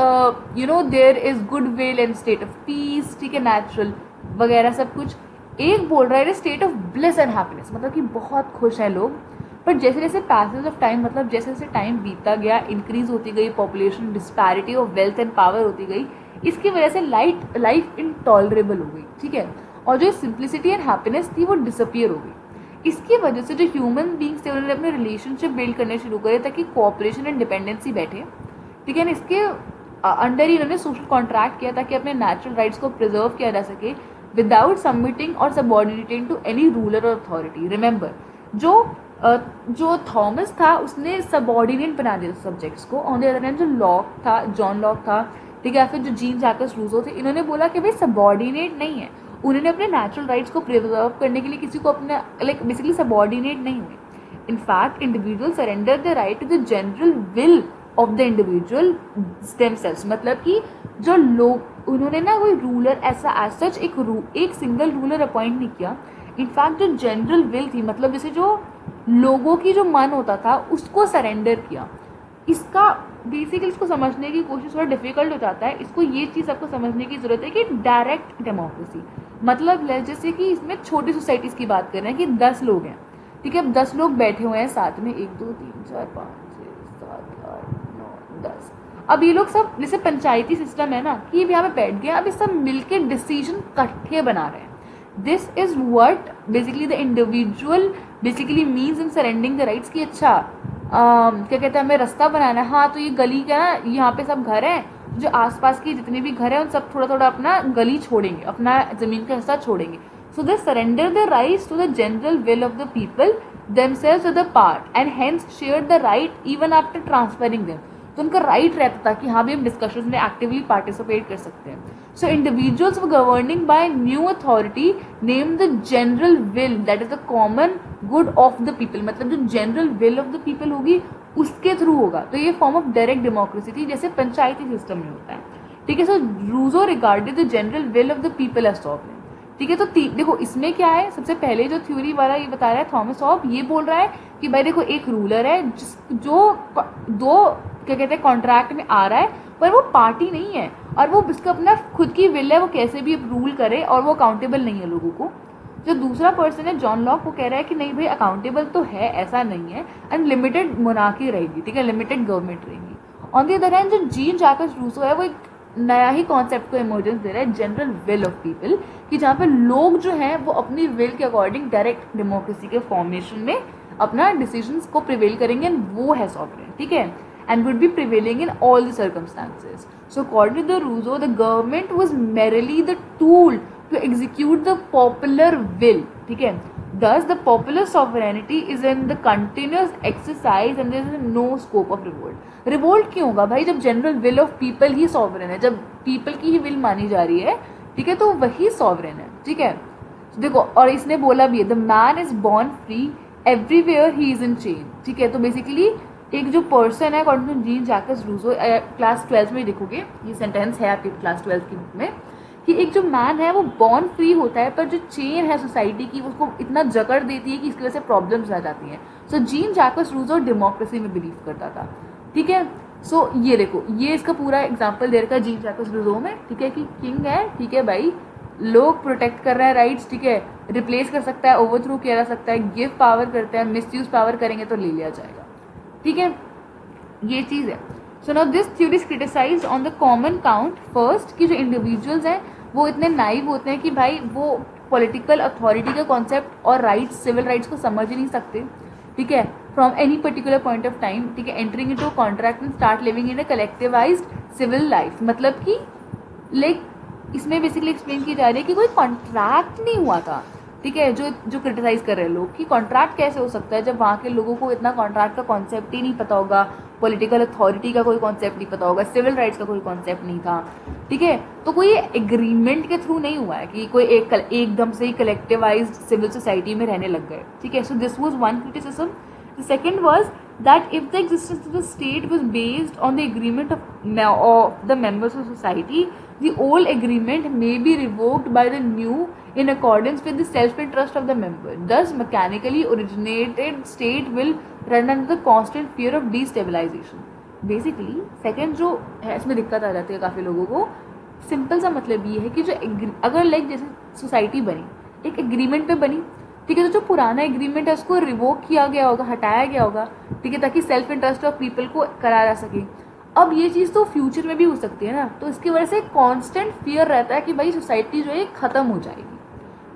there is good will and state of peace, ठीक है, नेचुरल वगैरह सब कुछ। एक बोल रहा है state of bliss and happiness, मतलब कि बहुत खुश हैं लोग। पर जैसे जैसे पैसेज ऑफ टाइम, मतलब जैसे जैसे टाइम बीतता गया, इंक्रीज होती गई population, disparity of wealth and power होती गई, इसकी वजह से लाइफ इनटॉलरेबल हो गई। ठीक है, और जो सिंप्लिसिटी एंड हैप्पीनेस थी वो डिसअपियर हो गई। इसकी वजह से जो ह्यूमन बींग्स थे उन्होंने अपने रिलेशनशिप बिल्ड करने शुरू करे ताकि कोऑपरेशन एंड डिपेंडेंसी बैठे। ठीक है, इसके अंडर ही इन्होंने सोशल कॉन्ट्रैक्ट किया ताकि अपने नेचुरल राइट्स को प्रिजर्व किया जा सके विदाउट सबमिटिंग और सबऑर्डिनेटिंग टू एनी रूलर और अथॉरिटी। रिमेंबर, जो थॉमस था उसने सबऑर्डिनेट बना दिया सब्जेक्ट्स को। ऑन द अदर हैंड जो लॉक था, जॉन लॉक था, ठीक है, फिर जो जीन जैकस रूसो थे, इन्होंने बोला कि भाई सबऑर्डिनेट नहीं है। उन्होंने अपने नेचुरल राइट्स को प्रिजर्व करने के लिए किसी को अपने बेसिकली सबऑर्डिनेट नहीं हुए। In fact individual surrender the right to the general will of the individual themselves, मतलब कि जो लोग, उन्होंने ना कोई रूलर ऐसा एज सच एक सिंगल रूलर अपॉइंट नहीं किया। इनफैक्ट जो जनरल विल थी, मतलब जैसे जो लोगों की जो मन होता था उसको सरेंडर किया। इसका बेसिकली इसको समझने की कोशिश थोड़ा डिफिकल्ट हो जाता है। इसको ये चीज़ आपको समझने की जरूरत है कि डायरेक्ट डेमोक्रेसी मतलब जैसे कि इसमें छोटी सोसाइटीज़ की बात कर रहे हैं कि 10 लोग हैं, ठीक है, अब 10 लोग बैठे हुए हैं साथ में, 1 2 3 4 5 6 7 8 9 10। अब ये लोग सब जैसे पंचायती सिस्टम है ना कि यहाँ पे बैठ गए, अब ये सब मिलके डिसीजन इकट्ठे बना रहे हैं। This is what basically the individual basically means in surrendering the rights की अच्छा क्या कहते हैं, हमें रास्ता बनाना है। हाँ, तो ये गली का ना, यहाँ पे सब घर हैं, जो आसपास के जितने भी घर हैं उन सब थोड़ा थोड़ा अपना गली छोड़ेंगे, अपना जमीन का हिस्सा छोड़ेंगे। So they surrender the rights to the general will of the people themselves to the part and hence shared the right even after transferring them। तो उनका राइट रहता था कि हाँ भी हम डिस्कशंस में एक्टिवली पार्टिसिपेट कर सकते हैं। So individuals were governing by new authority name the general will that is the common good of the people, मतलब जो general will of the people होगी उसके थ्रू होगा। तो ये फॉर्म ऑफ डायरेक्ट डेमोक्रेसी थी जैसे पंचायती सिस्टम में होता है। ठीक है, so Rousseau regarded the general will of the people as sovereign. ठीक है, तो देखो इसमें क्या है, सबसे पहले जो थ्योरी वाला ये बता रहा है थॉमस हॉब, ये बोल रहा है कि भाई देखो एक रूलर है जो दो क्या कहते हैं कॉन्ट्रैक्ट में आ रहा है, पर वो पार्टी नहीं है और वो उसका अपना खुद की विल है, वो कैसे भी रूल करे और वो अकाउंटेबल नहीं है लोगों को। जो दूसरा पर्सन है जॉन लॉक, वो कह रहा है कि नहीं भाई अकाउंटेबल तो है, ऐसा नहीं है, एंड लिमिटेड मोनार्की रहेगी, ठीक है, लिमिटेड गवर्नमेंट रहेगी। ऑन द अदर हैंड जो जीन जैकस रूसो है वो एक नया ही कॉन्सेप्ट को इमर्जेंस दे रहा है, जनरल विल ऑफ पीपल, कि जहाँ पे लोग जो हैं वो अपनी विल के अकॉर्डिंग डायरेक्ट डेमोक्रेसी के फॉर्मेशन में अपना डिसीजंस को प्रिवेल करेंगे, एंड वो है सॉवरेन, ठीक है, and would be prevailing in all the circumstances. So according to the Rousseau, the government was merely the tool to execute the popular will, ठीक है. Thus the popular sovereignty is in the continuous exercise and there is no scope of revolt. Revolt क्यों होगा भाई, जब general will of people he sovereign है, जब people की ही will मानी जा रही है, ठीक है, तो वही sovereign है, ठीक है. देखो, और इसने बोला भी है, the man is born free, everywhere he is in chain, ठीक है. तो बेसिकली एक जो पर्सन है according to Jean Jacques Rousseau, class 12 में देखोगे ये सेंटेंस है आपकी क्लास 12 की बुक में, कि एक जो मैन है वो बॉर्न फ्री होता है, पर जो चेन है सोसाइटी की उसको इतना जकड़ देती है कि इसकी वजह से प्रॉब्लम्स आ जाती हैं. सो जीन जैकस रूसो डेमोक्रेसी में बिलीव करता था, ठीक है. सो ये देखो, ये इसका पूरा एग्जाम्पल दे रखा है जीन जैकस रूसो में, ठीक है, कि किंग है, ठीक है भाई, लोग प्रोटेक्ट कर रहे हैं राइट्स, ठीक है, रिप्लेस कर सकता है, ओवरथ्रो किया जा सकता है, गिव पावर करते हैं, मिसयूज पावर करेंगे तो ले लिया जाएगा, ठीक है, ये चीज़ है. So now this theory is criticised on the common count first, कि जो इंडिविजुअल्स हैं वो इतने नाइव होते हैं कि भाई वो पॉलिटिकल अथॉरिटी का कॉन्सेप्ट और राइट्स, सिविल राइट्स को समझ ही नहीं सकते, ठीक है, from any particular point of time, ठीक है, entering into contract and start living in a collectivised civil life. मतलब कि लाइक इसमें बेसिकली एक्सप्लेन की जा रही है कि कोई कॉन्ट्रैक्ट नहीं हुआ था, ठीक है, जो क्रिटिसाइज कर रहे हैं लोग कि कॉन्ट्रैक्ट कैसे हो सकता है जब वहाँ के लोगों को इतना कॉन्ट्रैक्ट का कॉन्सेप्ट ही नहीं पता होगा, पॉलिटिकल अथॉरिटी का कोई कॉन्सेप्ट नहीं पता होगा, सिविल राइट्स का कोई कॉन्सेप्ट नहीं था, ठीक है. तो कोई एग्रीमेंट के थ्रू नहीं हुआ है कि कोई एकदम से ही कलेक्टिवाइज्ड सिविल सोसाइटी में रहने लग गए, ठीक है. So this was one criticism. The second was that if the existence of the state was based on the agreement of the members of society, the old agreement may be revoked by the new in accordance with the self-interest of the member. Thus, mechanically originated state will run under the constant fear of destabilization. Basically, second जो है इसमें दिक्कत आ जाती है काफ़ी लोगों को. Simple सा मतलब ये है कि जो अगर लाइक जैसे सोसाइटी बनी, एक एग्रीमेंट पे बनी, ठीक है, तो जो पुराना एग्रीमेंट है उसको रिवोक किया गया होगा, हटाया गया होगा, ठीक है, ताकि सेल्फ इंटरेस्ट ऑफ पीपल को करा जा सके. अब ये चीज़ तो फ्यूचर में भी हो सकती है ना, तो इसकी वजह से कांस्टेंट फियर रहता है कि भाई सोसाइटी जो है ख़त्म हो जाएगी,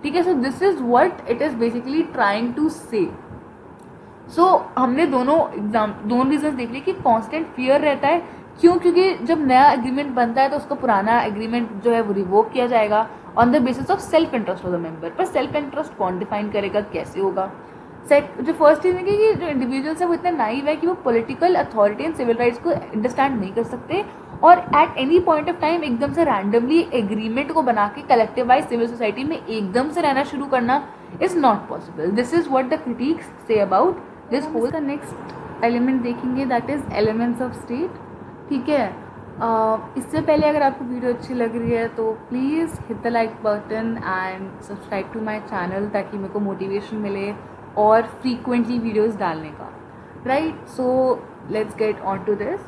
ठीक है. So this is what it is basically trying to say. So हमने दोनों रीजन देख लिए कि कांस्टेंट फियर रहता है. क्यों? क्योंकि जब नया एग्रीमेंट बनता है तो उसका पुराना एग्रीमेंट जो है वो रिवोक किया जाएगा on the basis of self interest of the member. पर सेल्फ इंटरेस्ट कौन डिफाइन करेगा, कैसे होगा? जो फर्स्ट चीज़ है कि जो इंडिविजुअल्स है वो इतना नाइव है कि वो political authority and civil rights को अंडरस्टैंड नहीं कर सकते, और at any point of time एकदम से रैंडमली एग्रीमेंट को बना के कलेक्टिवाइज सिविल सोसाइटी में एकदम से रहना शुरू करना is not possible. This is what the critics say about this whole. का नेक्स्ट एलिमेंट देखेंगे that is elements of state, ठीक है. इससे पहले अगर आपको वीडियो अच्छी लग रही है तो please hit the like button and subscribe to my channel, ताकि मेरे को मोटिवेशन मिले और फ्रीक्वेंटली वीडियोस डालने का, right. So let's get on to this.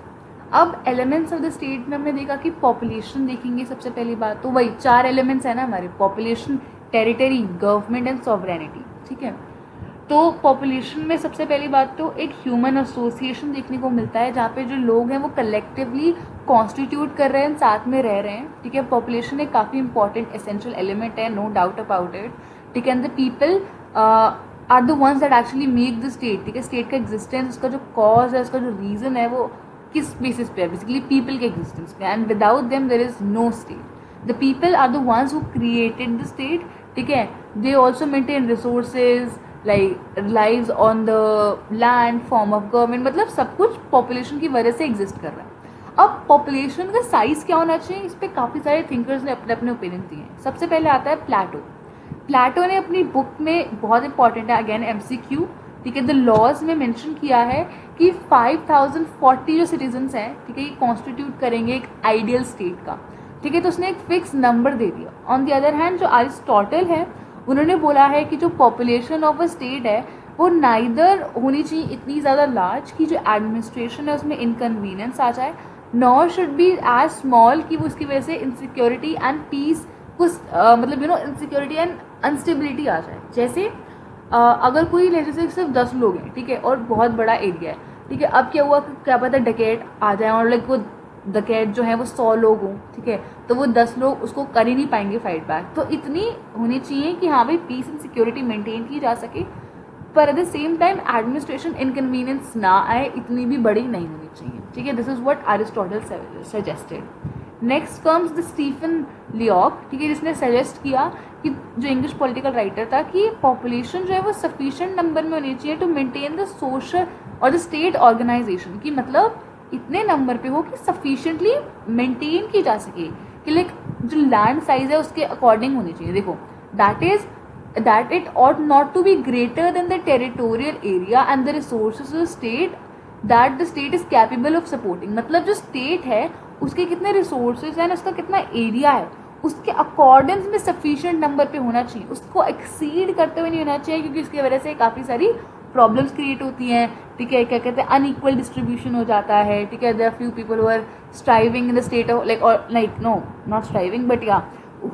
अब एलिमेंट्स ऑफ द स्टेट में हमने देखा कि पॉपुलेशन देखेंगे सबसे पहली बात, तो वही 4 एलिमेंट्स है ना हमारे, population, territory, government and sovereignty, ठीक है. तो पॉपुलेशन में सबसे पहली बात तो एक ह्यूमन एसोसिएशन देखने को मिलता है, जहाँ पे जो लोग हैं वो कलेक्टिवली कॉन्स्टिट्यूट कर रहे हैं, साथ में रह रहे हैं, ठीक है. पॉपुलेशन एक काफ़ी इंपॉर्टेंट एसेंशियल एलिमेंट है, नो डाउट अबाउट इट, ठीक है. And the people are the ones that actually make the state, ठीक है. स्टेट का एग्जिस्टेंस, उसका जो कॉज है, उसका जो रीज़न है, वो किस बेसिस पे है? बेसिकली पीपल के एग्जिस्टेंस पे. And without them there is no state. The people are the ones who created the state, ठीक है. They also maintain resources like lives on the land, form of government, मतलब सब कुछ population की वजह से एग्जिस्ट कर रहा है. अब पॉपुलेशन का साइज क्या होना चाहिए, इस पर काफ़ी सारे थिंकर्स ने अपने अपने ओपिनियन दिए हैं. सबसे पहले आता है प्लेटो. प्लेटो ने अपनी बुक में, बहुत इंपॉर्टेंट है अगेन MCQ, ठीक है, द लॉज में मेंशन किया है कि 5040 जो सिटीजन्स हैं, ठीक है, ये कॉन्स्टिट्यूट करेंगे एक आइडियल स्टेट का, ठीक है. तो उसने एक फिक्स नंबर दे दिया. ऑन द अदर हैंड जो अरिस्टोटल है उन्होंने बोला है कि जो पॉपुलेशन ऑफ अ स्टेट है वो नाइदर होनी चाहिए इतनी ज़्यादा लार्ज कि जो एडमिनिस्ट्रेशन है उसमें इनकन्वीनियंस आ जाए, nor should be as small कि वो उसकी वजह से इनसिक्योरिटी एंड पीस कुछ मतलब इनसिक्योरिटी एंड अनस्टेबिलिटी आ जाए. जैसे अगर कोई जैसे सिर्फ 10 लोग हैं, ठीक है, और बहुत बड़ा एरिया है, ठीक है. अब क्या हुआ, क्या पता डकैत आ जाए और लाइक वो द कैट जो है वो 100 लोग हों, ठीक है, तो वो 10 लोग उसको कर ही नहीं पाएंगे फाइट बैक। तो इतनी होनी चाहिए कि हाँ भाई पीस एंड सिक्योरिटी मेंटेन की जा सके, पर at the same time administration inconvenience ना आए, इतनी भी बड़ी नहीं होनी चाहिए, ठीक है। This is what Aristotle suggested. Next comes the Stephen Leacock, ठीक है, जिसने सजेस्ट किया कि जो इंग्लिश पॉलिटिकल राइटर था कि पॉपुलेशन जो है वो सफिशिएंट नंबर में होनी चाहिए टू मेंटेन द सोशल और द स्टेट ऑर्गेनाइजेशन, की मतलब इतने नंबर पे हो कि सफिशिएंटली मेंटेन की जा सके, कि लाइक जो लैंड साइज है उसके अकॉर्डिंग होनी चाहिए। देखो that it ought not to be greater than the territorial area and the resources of the state that the state is capable of supporting, मतलब जो स्टेट है उसके कितने रिसोर्सेज हैं, उसका कितना एरिया है, उसके अकॉर्डेंस में सफिशिएंट नंबर पे होना चाहिए, उसको एक्सीड करते हुए नहीं होना चाहिए, क्योंकि उसकी वजह से काफ़ी सारी प्रॉब्लम्स क्रिएट होती हैं, ठीक है, क्या कहते हैं अनइक्वल डिस्ट्रीब्यूशन हो जाता है, ठीक है। There are few people who are striving in the state of like no not striving but या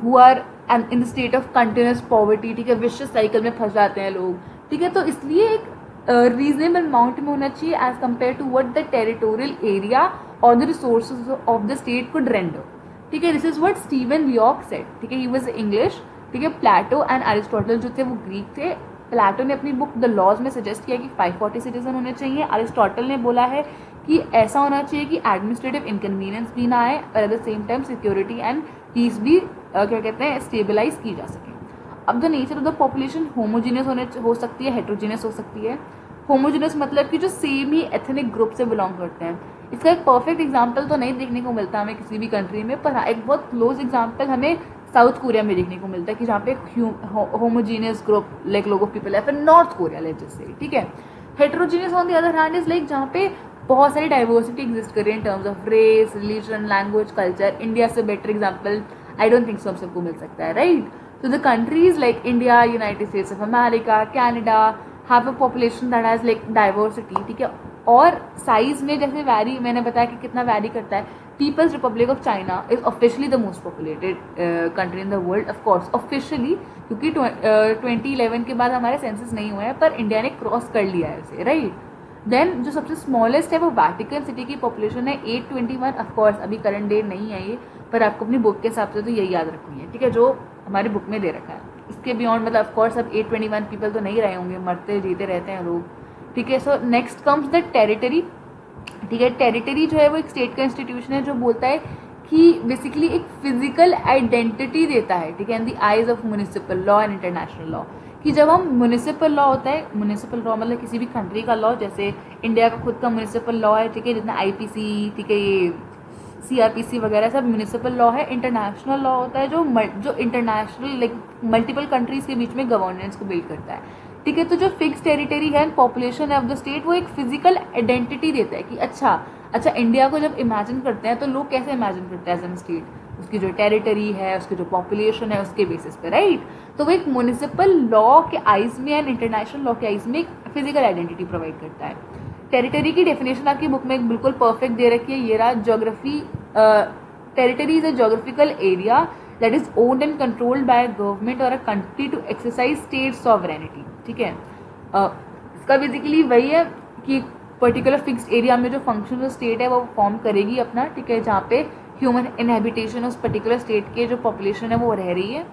who are and in the state of continuous poverty, ठीक है, विशियस साइकिल में फंस जाते हैं लोग, ठीक है। तो इसलिए एक रीजनेबल अमाउंट में होना चाहिए as compare to what the territorial area और the resources of the state could render, ठीक है। This is what Steven Leacock said, ठीक है, ही वाज इंग्लिश, ठीक है। प्लेटो एंड एरिस्टोटल जो थे वो ग्रीक थे। प्लेटो ने अपनी बुक द लॉज में सजेस्ट किया कि 540 सिटीजन होने चाहिए। एरिस्टोटल ने बोला है कि ऐसा होना चाहिए कि एडमिनिस्ट्रेटिव इनकन्वीनियंस भी ना आए और at the same time security and peace भी क्या कहते हैं स्टेबलाइज की जा सके। अब the nature of the population homogeneous हो सकती है, हेट्रोजीनियस हो सकती है। होमोजीनियस मतलब कि जो सेम ही एथनिक ग्रुप से बिलोंग करते हैं। इसका एक परफेक्ट एग्जाम्पल तो नहीं देखने को मिलता हमें किसी भी कंट्री में, पर एक बहुत क्लोज एग्जाम्पल हमें साउथ कोरिया में देखने को मिलता है कि जहाँ पे होमोजीनियस ग्रुप लाइक लोग ऑफ पीपल है, फिर North Korea let just say, ठीक है। Heterogeneous on the other hand is like जहाँ पे बहुत सारी डाइवर्सिटी एग्जिस्ट कर रही है in terms of race, religion, language, culture. India से better example I don't think so हम सबको मिल सकता है, right. So the countries like India, United States of America, Canada have a population that has like diversity, ठीक है। और size में जैसे वैरी, मैंने बताया कि कितना वैरी करता है। People's Republic of China is officially the most populated country in the world, of course officially, क्योंकि 2011 के बाद हमारे सेंसस नहीं हुए हैं, पर इंडिया ने क्रॉस कर लिया है उसे, राइट। देन जो सबसे स्मॉलेस्ट है वो वेटिकन सिटी की पॉपुलेशन है 821। ऑफकोर्स अभी करंट डेट नहीं है ये, पर आपको अपनी बुक के हिसाब से तो यही याद रखनी है, ठीक है, जो हमारी बुक में दे रखा है। इसके बियॉन्ड मतलब ऑफकोर्स अब 821 पीपल तो नहीं रहे होंगे, मरते जीते रहते हैं लोग, ठीक है। So next comes the territory, ठीक है। टेरिटरी जो है वो एक स्टेट का इंस्टीट्यूशन है जो बोलता है कि बेसिकली एक फिजिकल आइडेंटिटी देता है, ठीक है, in the eyes of municipal law and international law. कि जब हम म्यूनिसिपल लॉ होता है, म्यूनिसिपल लॉ मतलब किसी भी कंट्री का लॉ, जैसे इंडिया का खुद का म्यूनिसिपल लॉ है, ठीक है, जितना आईपीसी, ठीक है, ये सीआरपीसी वगैरह सब म्यूनिसिपल लॉ है। इंटरनेशनल लॉ होता है जो इंटरनेशनल लाइक मल्टीपल कंट्रीज के बीच में गवर्नेंस को बिल्ड करता है, ठीक है। तो जो फिक्स टेरिटरी है, पॉपुलेशन है ऑफ द स्टेट, वो एक फिजिकल आइडेंटिटी देता है कि अच्छा इंडिया को जब इमेजिन करते हैं तो लोग कैसे इमेजिन करते हैं एज एन स्टेट, उसकी जो टेरिटरी है, उसकी जो पॉपुलेशन है, उसके बेसिस पे, राइट। तो वो एक म्यूनिसिपल लॉ के आइज में एंड इंटरनेशनल लॉ के आइज में एक फिजिकल आइडेंटिटी प्रोवाइड करता है। टेरिटरी की डेफिनेशन आपकी बुक में बिल्कुल परफेक्ट दे रखी है, ये रहा। Geography, territory is a geographical area that is owned and controlled by government और a country to exercise state sovereignty, ठीक है। इसका बेसिकली वही है कि पर्टिकुलर फिक्स्ड एरिया में जो फंक्शनल स्टेट है वो फॉर्म करेगी अपना, ठीक है, जहाँ पे ह्यूमन इनहेबिटेशन उस पर्टिकुलर स्टेट के जो पॉपुलेशन है वो रह रही है,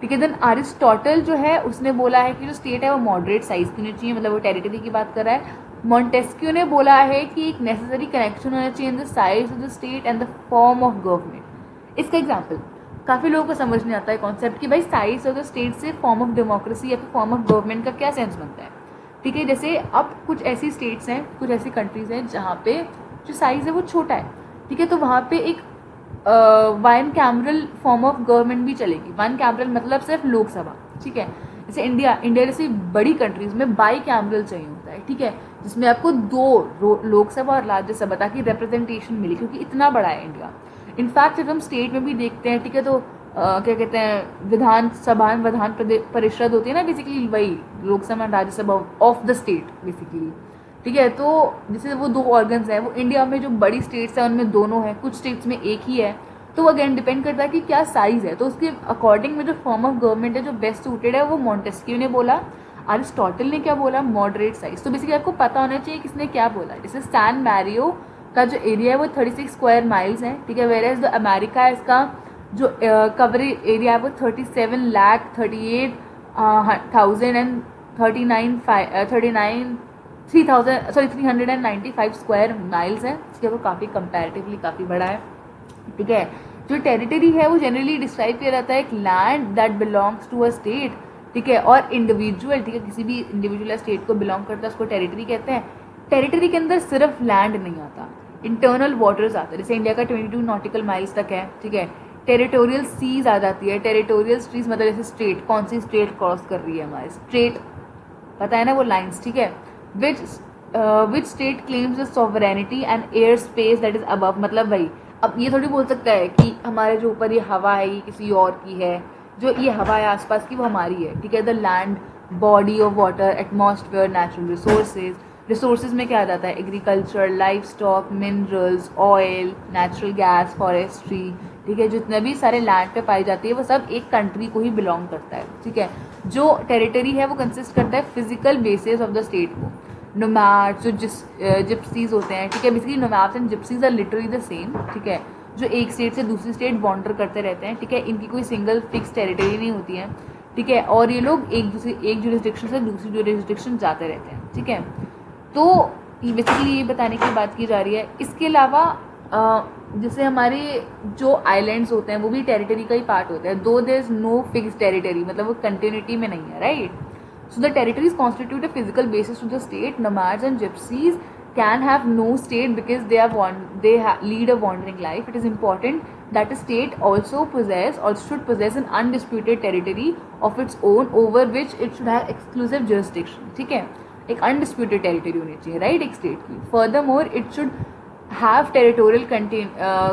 ठीक है। देन एरिस्टोटल जो है उसने बोला है कि जो स्टेट है वो मॉडरेट साइज की होनी चाहिए, मतलब वो टेरिटरी की बात कर रहा है। मॉन्टेस्क्यू ने बोला है कि एक नेसेसरी कनेक्शन होना चाहिए in the size of the state and the form of government. इसका एग्जाम्पल काफ़ी लोगों को समझ नहीं आता है कॉन्सेप्ट कि भाई साइज ऑफ द स्टेट से फॉर्म ऑफ डेमोक्रेसी या फिर फॉर्म ऑफ गवर्नमेंट का क्या सेंस बनता है, ठीक है। जैसे अब कुछ ऐसी स्टेट्स हैं, कुछ ऐसी कंट्रीज हैं जहाँ पे जो साइज़ है वो छोटा है, ठीक है, तो वहाँ पे एक one cameral form of government भी चलेगी। वन कैमरल मतलब सिर्फ लोकसभा, ठीक है। जैसे इंडिया जैसी बड़ी कंट्रीज में बाई कैमरल चाहिए होता है, ठीक है, जिसमें आपको दो लोकसभा और राज्यसभा ताकि रिप्रेजेंटेशन मिले, क्योंकि इतना बड़ा है इंडिया। इनफैक्ट जब हम स्टेट में भी देखते हैं, ठीक है, तो क्या कहते हैं विधान परिषद होती है ना, बेसिकली वही Lok Sabha and Rajya Sabha of the state basically, ठीक है। तो जैसे वो दो ऑर्गन्स हैं, वो इंडिया में जो बड़ी स्टेट्स हैं उनमें दोनों हैं, कुछ स्टेट्स में एक ही है, तो वो अगेन डिपेंड करता है कि क्या साइज़ है। तो उसके अकॉर्डिंग में जो फॉर्म ऑफ गवर्नमेंट है जो बेस्ट सूटेड है वो मॉन्टेस्क्यू ने बोला। अरिस्टोटल ने क्या बोला, मॉडरेट साइज। तो बेसिकली आपको पता होना चाहिए किसने क्या बोला। जैसे सैन मैरियो का जो एरिया है वो 36 स्क्वायर माइल्स है, ठीक है। वेयर एज द अमेरिका है, इसका जो कवरेज एरिया है वो 395 स्क्वायर माइल्स है, इसके वो काफ़ी कंपैरेटिवली काफ़ी बड़ा है, ठीक है। जो टेरिटरी है वो जनरली डिस्क्राइब किया जाता है एक land that belongs to a state, ठीक है, और इंडिविजुअल, ठीक है, किसी भी इंडिविजुअल स्टेट को बिलोंग करता है उसको टेरिटरी कहते हैं। टेरिटरी के अंदर सिर्फ लैंड नहीं आता, इंटरनल वाटर्स आता है, जैसे इंडिया का 22 नॉटिकल माइल्स तक है, ठीक है। टेरिटोरियल सीज आ जाती है, टेरिटोरियल सीज मतलब जैसे स्टेट, कौन सी स्टेट क्रॉस कर रही है हमारे, स्ट्रेट पता है ना वो लाइंस, ठीक है। Which state claims the sovereignty and air space that is above, मतलब भाई अब ये थोड़ी बोल सकता है कि हमारे जो ऊपर ये हवा है ये किसी और की है, जो ये हवा है आसपास की वो हमारी है, ठीक है। The land, body of water, atmosphere, natural resources. Resources में क्या आ जाता है, agriculture, life stock, minerals, oil, natural gas, forestry, ठीक है। जितने भी सारे लैंड पे पाई जाती है वो सब एक कंट्री को ही बिलोंग करता है, ठीक है। जो टेरिटरी है वो कंसिस्ट करता है physical basis of the state को। नोमैड्स जो जिप्सीज होते हैं, ठीक है, basically nomads and gypsies are literally the same, ठीक है, जो एक स्टेट से दूसरी स्टेट वॉन्डर करते रहते हैं, ठीक है। इनकी कोई सिंगल फिक्स टेरिटरी नहीं होती है, ठीक है, और ये लोग एक जुरिस्डिक्शन से दूसरी जुरिस्डिक्शन जाते रहते हैं, ठीक है। तो बेसिकली ये बताने की बात की जा रही है। इसके अलावा जैसे हमारे जो आइलैंड्स होते हैं वो भी टेरिटरी का ही पार्ट होता है, though there is no fix territory, मतलब वो कंटिन्यूटी में नहीं है, right. So the territories constitute a physical basis to the state. Nomads and gypsies can have no state because lead a wandering life. It is important that a state also should possess an undisputed territory of its own over which it should have exclusive jurisdiction. ठीक है, एक undisputed territory होनी चाहिए, right, एक state की. Furthermore, it should have territorial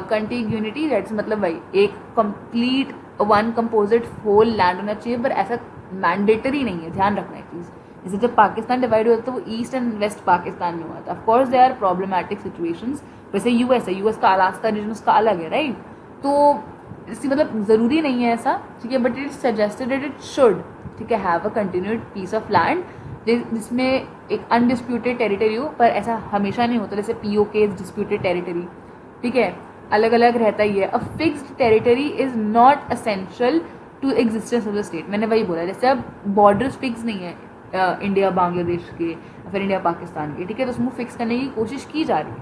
contiguity. That's मतलब भाई एक complete one composite whole land होना चाहिए, पर ऐसा मैंडेटरी नहीं है, ध्यान रखना है चीज़। जैसे जब पाकिस्तान डिवाइड हुआ था वो ईस्ट एंड वेस्ट पाकिस्तान में हुआ था। Of course they are problematic situations, वैसे यूएस है, यूएस का अलास्का रीजन उसका अलग है, राइट। तो इसकी मतलब ज़रूरी नहीं है ऐसा, ठीक है, but it suggested it it should, ठीक है, have a continued piece of land जिसमें एक अनडिस्प्यूटेड टेरिटरी हो, पर ऐसा हमेशा नहीं होता, जैसे पीओके इज डिस्प्यूटेड टेरिटरी, ठीक है, अलग अलग रहता ही है। A fixed territory is not essential to existence of the state. मैंने वही बोला, जैसे अब बॉर्डर्स फिक्स नहीं है इंडिया बांग्लादेश के फिर इंडिया पाकिस्तान के, ठीक है, तो उसमें फिक्स करने की कोशिश की जा रही है,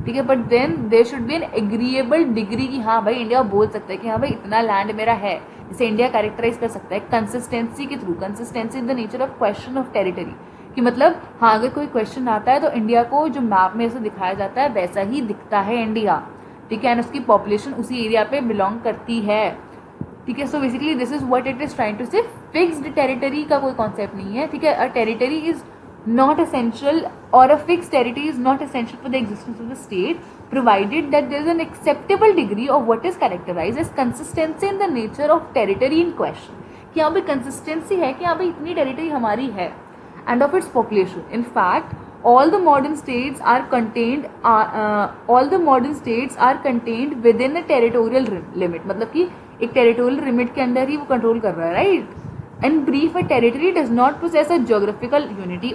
ठीक है, but then there should be an agreeable degree कि हाँ भाई इंडिया बोल सकता है कि हाँ भाई इतना लैंड मेरा है, जैसे इंडिया कैरेक्टराइज कर सकता है कंसिस्टेंसी के through. Consistency in the nature of question of territory, कि मतलब हाँ अगर कोई क्वेश्चन आता है तो इंडिया को जो मैप में ऐसे दिखाया जाता है वैसा ही दिखता है इंडिया, ठीक है, एंड उसकी पॉपुलेशन उसी एरिया पे बिलोंग करती है, ठीक है। So basically this is what it is trying to say, fixed territory का कोई कॉन्सेप्ट नहीं है, ठीक है। A territory is not essential और a fixed territory is not essential for the existence of the state provided that there is an acceptable degree of what is characterised as consistency in the nature of territory in question, कि यहाँ पे consistency है कि यहाँ पे इतनी territory हमारी है, end of its population. In fact all the modern states are contained within a territorial limit, मतलब कि एक टेरिटोरियल लिमिट के अंदर ही वो कंट्रोल कर रहा है, right. In brief, a territory does not possess a geographical unity,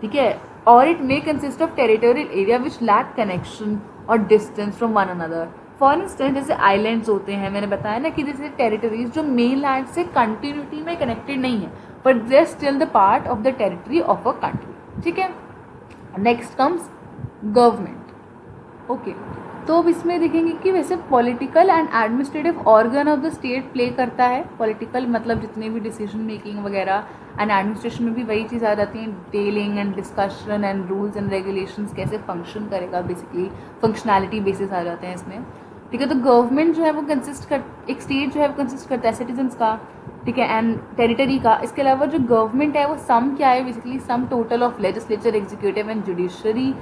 ठीक है, और it may consist of territorial area which lack connection और distance from one another. For instance जैसे आइलैंड्स होते हैं, मैंने बताया ना कि जैसे टेरिटरीज जो मेन लैंड से कंटिन्यूटी में कनेक्टेड नहीं है, but they are still the part of the territory of a country, ठीक है। Next comes government, okay. तो अब इसमें देखेंगे कि वैसे political and administrative organ of the state play करता है। पॉलिटिकल मतलब जितने भी डिसीजन मेकिंग वगैरह, एंड एडमिनिस्ट्रेशन में भी वही चीज़ आ जाती है, detailing and discussion and rules and regulations कैसे फंक्शन करेगा, बेसिकली फंक्शनैलिटी बेसिस आ जाते हैं इसमें, ठीक है। तो गवर्नमेंट जो है वो एक स्टेट जो है वो कंसिस्ट करता है सिटीजन्स का, ठीक है, एंड टेरिटरी का। इसके अलावा जो गवर्नमेंट है वो सम क्या है, basically sum total of legislature, executive and judiciary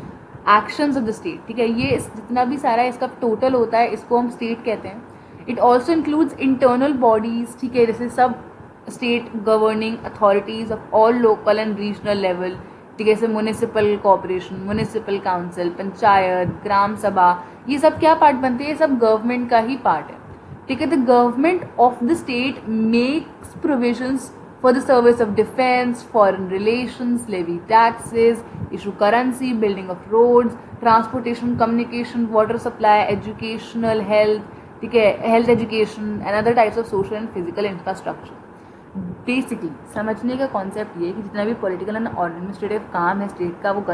actions of the state, ठीक है। ये जितना भी सारा इसका टोटल होता है इसको हम स्टेट कहते हैं। It also includes internal bodies, ठीक है, जैसे सब state governing authorities of all local and regional level, ठीक है, जैसे municipal corporation, municipal council, panchayat, Gram Sabha, ये सब क्या पार्ट बनते हैं, ये सब गवर्नमेंट का ही पार्ट है, ठीक है। The government of the state makes provisions for the service of defense, foreign relations, levy taxes, issue currency, building of roads, transportation, communication, water supply, educational, health, ठीक है, health education and other types of social and physical infrastructure. Basically समझने का concept ये है कि जितना भी political and administrative काम है स्टेट का, वो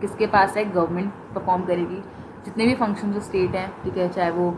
किसके पास है, गवर्नमेंट परफॉर्म करेगी. जितने भी फंक्शन जो स्टेट हैं, ठीक है, चाहे वो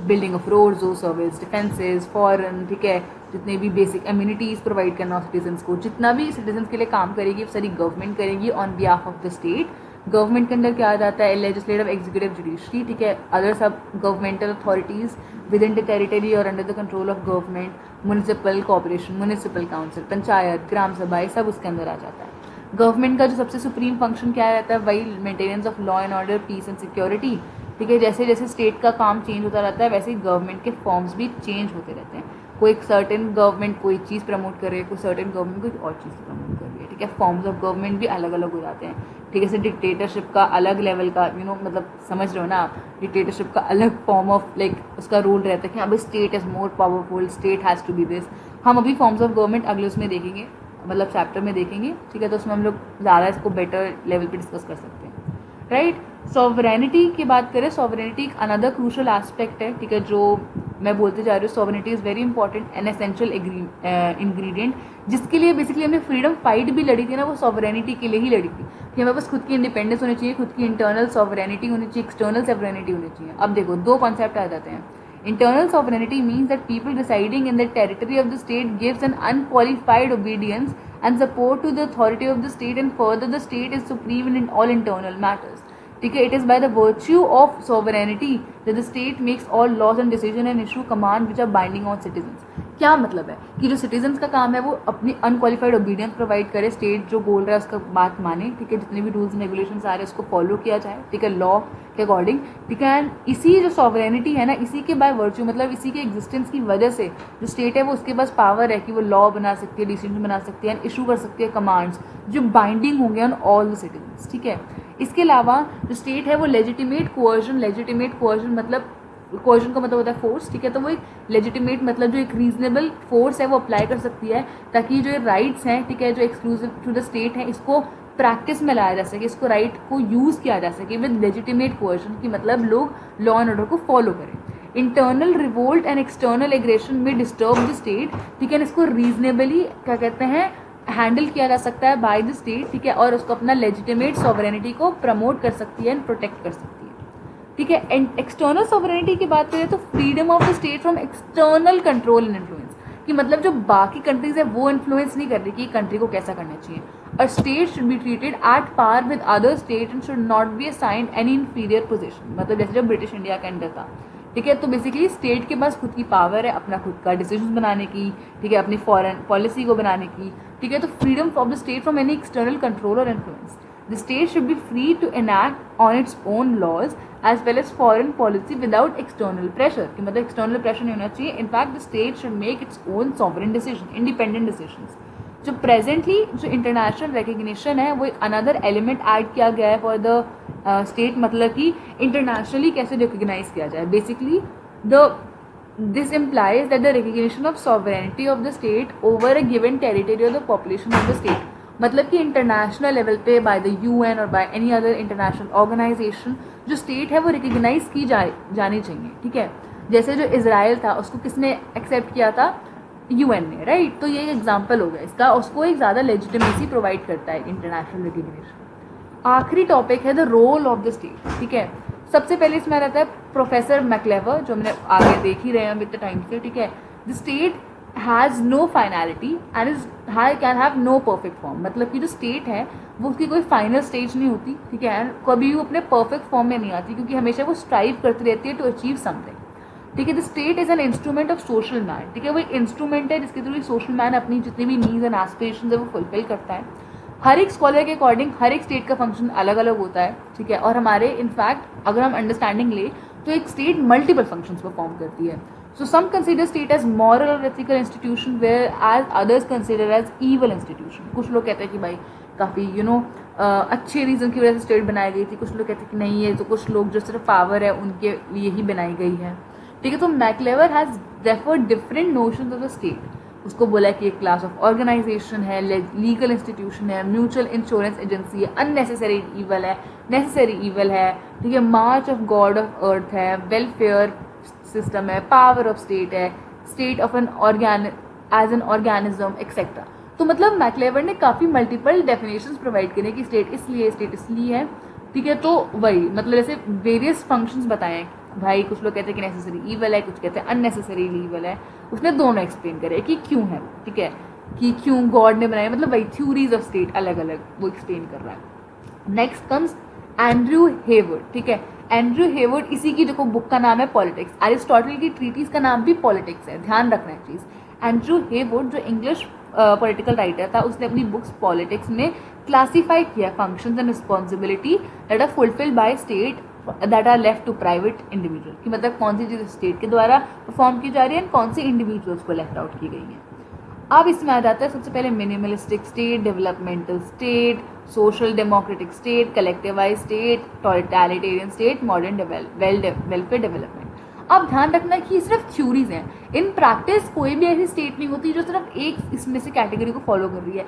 बिल्डिंग ऑफ रोड्स हो, सर्विस, डिफेंसेस, फॉरेन, ठीक है, जितने भी बेसिक एम्यूनिटीज़ प्रोवाइड करना हो सिटीजन्स को, जितना भी सिटीजन्स के लिए काम करेगी वो सारी गवर्नमेंट करेगी on behalf of the state. Government के अंदर क्या आ जाता है, लेजिस्लेटिव, एग्जीक्यूटिव, जुडिशरी, ठीक है, other sub governmental authorities within the territory और under the control of government, municipal corporation, municipal council, panchayat, Gram Sabha, ये सब उसके अंदर आ जाता है. गवर्नमेंट का जो सबसे सुप्रीम फंक्शन क्या रहता है, वही maintenance of law and order, peace and security. ठीक है, जैसे जैसे स्टेट का काम चेंज होता रहता है वैसे ही गवर्नमेंट के फॉर्म्स भी चेंज होते रहते हैं. कोई सर्टेन गवर्नमेंट कोई चीज़ प्रमोट कर रही है, कोई सर्टेन गवर्नमेंट कोई और चीज़ प्रमोट कर रही है. ठीक है, फॉर्म्स ऑफ गवर्नमेंट भी अलग अलग हो जाते हैं. ठीक है, जैसे डिक्टेटरशिप का अलग लेवल का मतलब समझ रहे हो ना आप, डिक्टेटरशिप का अलग फॉर्म ऑफ उसका रूल रहता है कि हाँ भाई state is more powerful, state has to be this. हम अभी फॉर्म्स ऑफ गवर्नमेंट अगले उसमें देखेंगे, मतलब चैप्टर में देखेंगे. ठीक है, तो उसमें हम लोग ज़्यादा इसको बेटर लेवल पे डिस्कस कर सकते हैं. राइट, सॉवरेनिटी की बात करें, सॉवरेनिटी एक अनदर क्रूशल एस्पेक्ट है. ठीक है, जो मैं बोलते जा रही हूँ, sovereignty is very important and essential ingredient, जिसके लिए बेसिकली हमने फ्रीडम फाइट भी लड़ी थी ना, वो सॉवरेनिटी के लिए ही लड़ी थी कि हमें बस खुद की इंडिपेंडेंस होनी चाहिए, खुद की इंटरनल सॉवरेनिटी होनी चाहिए, एक्सटर्नल सॉवरेनिटी होनी चाहिए. अब देखो दो कॉन्सेप्ट आ जाते हैं. Internal sovereignty means that people residing in the territory of the state gives an unqualified obedience and support to the authority of the state, and further the state is supreme in all internal matters. ठीक है, it is by the virtue of sovereignty that the state makes all laws and decision and issue command which are binding on citizens. क्या मतलब है कि जो citizens का काम है वो अपनी अनक्वालिफाइड ओबीडियंस प्रोवाइड करे, स्टेट जो बोल रहा है उसका बात माने. ठीक है, जितने भी रूल्स एंड रेगुलेशंस आ रहे हैं उसको फॉलो किया जाए. ठीक है, लॉ के अकॉर्डिंग. ठीक है, एंड इसी जो सॉवरेनिटी है ना, इसी के बाय वर्च्यू, मतलब इसी के एग्जिस्टेंस की वजह से जो स्टेट है वो उसके पास पावर है कि वो लॉ बना सकती है, डिसीजन बना सकती है एंड इशू कर सकती है कमांड्स जो बाइंडिंग होंगे ऑन ऑल द सिटीजन्स. ठीक है, इसके अलावा जो स्टेट है वो लेजिटिमेट कोअर्जन मतलब कोअर्जन का मतलब होता है फोर्स. ठीक है, तो वो एक लेजिटिमेट मतलब जो एक रीजनेबल फोर्स है वो अप्लाई कर सकती है ताकि जो राइट्स हैं, ठीक है, जो एक्सक्लूसिव टू द स्टेट हैं, इसको प्रैक्टिस में लाया जा सके, इसको राइट को यूज़ किया जा सके विद लेजिटिमेट कोअर्जन की मतलब लोग लॉ एंड ऑर्डर को फॉलो करें. Internal revolt and external aggression में डिस्टर्ब द स्टेट. ठीक है, इसको रीजनेबली क्या कहते हैं हैंडल किया जा सकता है बाय द स्टेट. ठीक है, और उसको अपना लेजिटिमेट सॉवरेनिटी को प्रमोट कर सकती है एंड प्रोटेक्ट कर सकती है. ठीक है, एंड एक्सटर्नल सॉवरेनिटी की बात करें तो freedom of the state from external control and influence, कि मतलब जो बाकी कंट्रीज है वो इन्फ्लुएंस नहीं कर रही कि कंट्री को कैसा करना चाहिए. और state should be treated at par with other state and should not be assigned any inferior position. मतलब जैसे जब ब्रिटिश इंडिया के अंडर था. ठीक है, तो बेसिकली स्टेट के पास खुद की पावर है अपना खुद का डिसीजन बनाने की. ठीक है, अपनी फॉरेन पॉलिसी को बनाने की. ठीक है, तो freedom of the state from any external control और influence. The state should be free to enact on its own laws as well as foreign policy without external pressure. कि मतलब external pressure नहीं होना चाहिए. In fact, the state should make its own sovereign decision, independent decisions. जो presently जो international recognition है वो एक another element add किया गया है for the state, मतलब कि internationally कैसे recognize किया जाए. Basically, this implies that the recognition of sovereignty of the state over a given territory or the population of the state. मतलब कि इंटरनेशनल लेवल पे बाय द यूएन और by any other international organization जो state है वो recognise की जानी चाहिए. ठीक है, जैसे जो इजराइल था उसको किसने एक्सेप्ट किया था, यूएन ने. राइट, तो ये एक एग्जांपल हो गया इसका, उसको एक ज़्यादा लेजिटिमेसी प्रोवाइड करता है इंटरनेशनल रिकग्निशन. आखिरी टॉपिक है the role of the state. ठीक है, सबसे पहले इसमें रहता है प्रोफेसर मैक्लेवर, जो हमने आगे देख ही रहे हैं विद द टाइम से. ठीक है, the state has no finality and can have no perfect form. मतलब कि जो स्टेट है वो उसकी कोई फाइनल स्टेज नहीं होती. ठीक है, एंड कभी वो अपने परफेक्ट फॉर्म में नहीं आती क्योंकि हमेशा वो स्ट्राइव करती रहती है टू अचीव समथिंग. ठीक है, the state is an instrument of social man. ठीक है, वो एक इंस्ट्रूमेंट है जिसके थ्रू सोशल मैन अपनी जितनी भी नीड्स एंड एस्पिरेशंस है वो फुलफिल करता है. हर एक स्कॉलर के अकॉर्डिंग हर एक स्टेट का फंक्शन अलग अलग होता है. ठीक है, और हमारे इनफैक्ट अगर हम अंडरस्टैंडिंग ले तो एक स्टेट मल्टीपल फंक्शंस परफॉर्म करती है. So some consider state as moral or ethical institution, whereas others consider as evil institution. कुछ लोग कहते हैं कि भाई काफ़ी अच्छे रीज़न की वजह से स्टेट बनाई गई थी. कुछ लोग कहते हैं कि नहीं है, तो कुछ लोग जो सिर्फ पावर है उनके लिए ही बनाई गई है. ठीक है, तो MacIver has referred different notions of the state. उसको बोला कि एक क्लास ऑफ ऑर्गेनाइजेशन है, लीगल इंस्टीट्यूशन है, म्यूचुअल इंश्योरेंस एजेंसी है, अननेसेसरी ईवल है, नेसेसरी ईवल है, ठीक है, march of God of earth है, वेलफेयर सिस्टम है, पावर ऑफ स्टेट है, state of an age an organism etcetera. तो मतलब मैक्लेवर ने काफ़ी मल्टीपल डेफिनेशंस प्रोवाइड करे कि स्टेट इसलिए है, ठीक है। तो वही मतलब जैसे वेरियस फंक्शंस बताए भाई, कुछ लोग कहते हैं कि नेसेसरी ईवल है, कुछ कहते हैं अननेसेसरी ईवल है, उसने दोनों एक्सप्लेन करे कि क्यों है, ठीक है, कि क्यों गॉड ने बनाया, मतलब वही थ्योरीज ऑफ स्टेट अलग अलग वो एक्सप्लेन कर रहा है। नेक्स्ट कम्स एंड्रयू हेवर्ड, ठीक है। एंड्रयू हेवर्ड, इसी की देखो बुक का नाम है पॉलिटिक्स, एरिस्टोटल की ट्रीटीज का नाम भी पॉलिटिक्स है, ध्यान रखना है चीज़। एंड्रयू हेवर्ड जो इंग्लिश पॉलिटिकल राइटर था, उसने अपनी बुक्स पॉलिटिक्स में क्लासीफाई किया functions and responsibility that are fulfilled by state that are left to private individual, कि मतलब कौन सी चीज़ स्टेट के द्वारा परफॉर्म की जा रही है और कौन सी इंडिविजुअल्स को लेफ्ट आउट की गई है। अब इसमें आ जाता है सबसे पहले minimalistic state, developmental state, social democratic state, collectivise state, totalitarian state, modern welfare development. अब ध्यान रखना कि ये सिर्फ थ्योरीज हैं, इन प्रैक्टिस कोई भी ऐसी स्टेट नहीं होती जो सिर्फ एक इसमें से कैटेगरी को फॉलो कर रही है।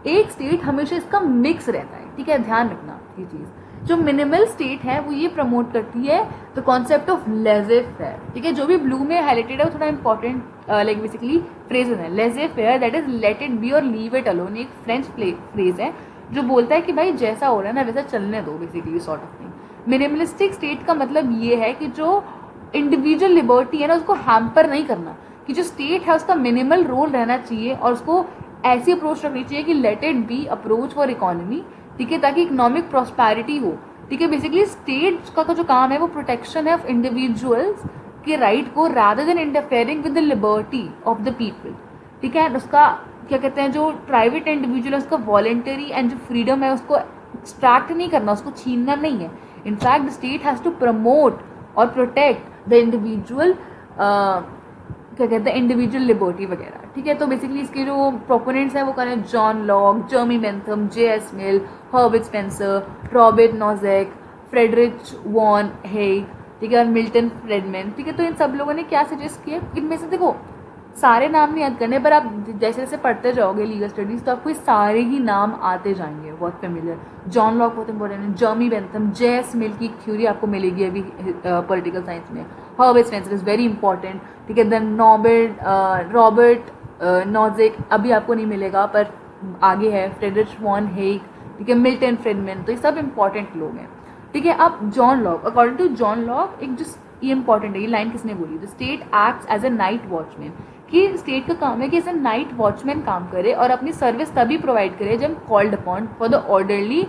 एक स्टेट हमेशा इसका मिक्स रहता है, ठीक है, ध्यान रखना ये चीज़। जो मिनिमल स्टेट है वो ये प्रमोट करती है द कॉन्सेप्ट ऑफ लेजे फेयर, ठीक है। जो भी ब्लू में हाईलाइटेड है वो थोड़ा इंपॉर्टेंट लाइक बेसिकली फ्रेजेस है। लेजे fair that is let it be और लीव इट अलोन, एक फ्रेंच फ्रेज है जो बोलता है कि भाई जैसा हो रहा है ना वैसा चलने दो, basically sort of thing. Minimalistic state का मतलब ये है कि जो इंडिविजुअल लिबर्टी है ना उसको हैम्पर नहीं करना, कि जो स्टेट है उसका मिनिमल रोल रहना चाहिए और उसको ऐसी अप्रोच रखनी चाहिए कि let it be approach for economy, ठीक है, ताकि इकोनॉमिक प्रॉस्पेरिटी हो, ठीक है। बेसिकली स्टेट का जो काम है वो प्रोटेक्शन है ऑफ इंडिविजुअल्स के राइट को rather than interfering with the liberty of the people, ठीक है। उसका क्या कहते हैं, जो प्राइवेट इंडिविजुअल है उसका वॉलेंटरी एंड जो फ्रीडम है उसको एक्सट्रैक्ट नहीं करना, उसको छीनना नहीं है। In fact the state has to promote और प्रोटेक्ट द इंडिविजुअल क्या कहते हैं इंडिविजुअल लिबर्टी वगैरह, ठीक है। तो बेसिकली इसके जो प्रोपोनेंट्स हैं वो करें John Locke, Jeremy Bentham, J S. Mill, Herbert Spencer, Robert Nozick, Friedrich von Hayek, ठीक है, और मिल्टन फ्रेडमैन, ठीक है। तो इन सब लोगों ने क्या सजेस्ट किया, इनमें से देखो सारे नाम नहीं याद करने, पर आप जैसे जैसे पढ़ते जाओगे लीगल स्टडीज तो आपको सारे ही नाम आते जाएंगे, बहुत फेमिलियर। जॉन लॉक बहुत इंपॉर्टेंट है, जर्मी बेंथम, जे.एस. मिल की थ्योरी आपको मिलेगी अभी पॉलिटिकल साइंस में, Herbert Spencer is very important, ठीक है। देन रॉबर्ट नोज़ेक अभी आपको नहीं मिलेगा पर आगे है, फ्रेडरिच वॉन हेग, ठीक है, मिल्टन फ्रेडमैन, तो ये सब इंपॉर्टेंट लोग हैं, ठीक है। अब John Locke, according to John Locke एक जो ये इंपॉर्टेंट है, ये लाइन किसने बोली, the state acts as a night watchman, कि स्टेट का काम है कि एज ए नाइट वॉचमैन काम करे और अपनी सर्विस तभी प्रोवाइड करे जब called upon for the orderly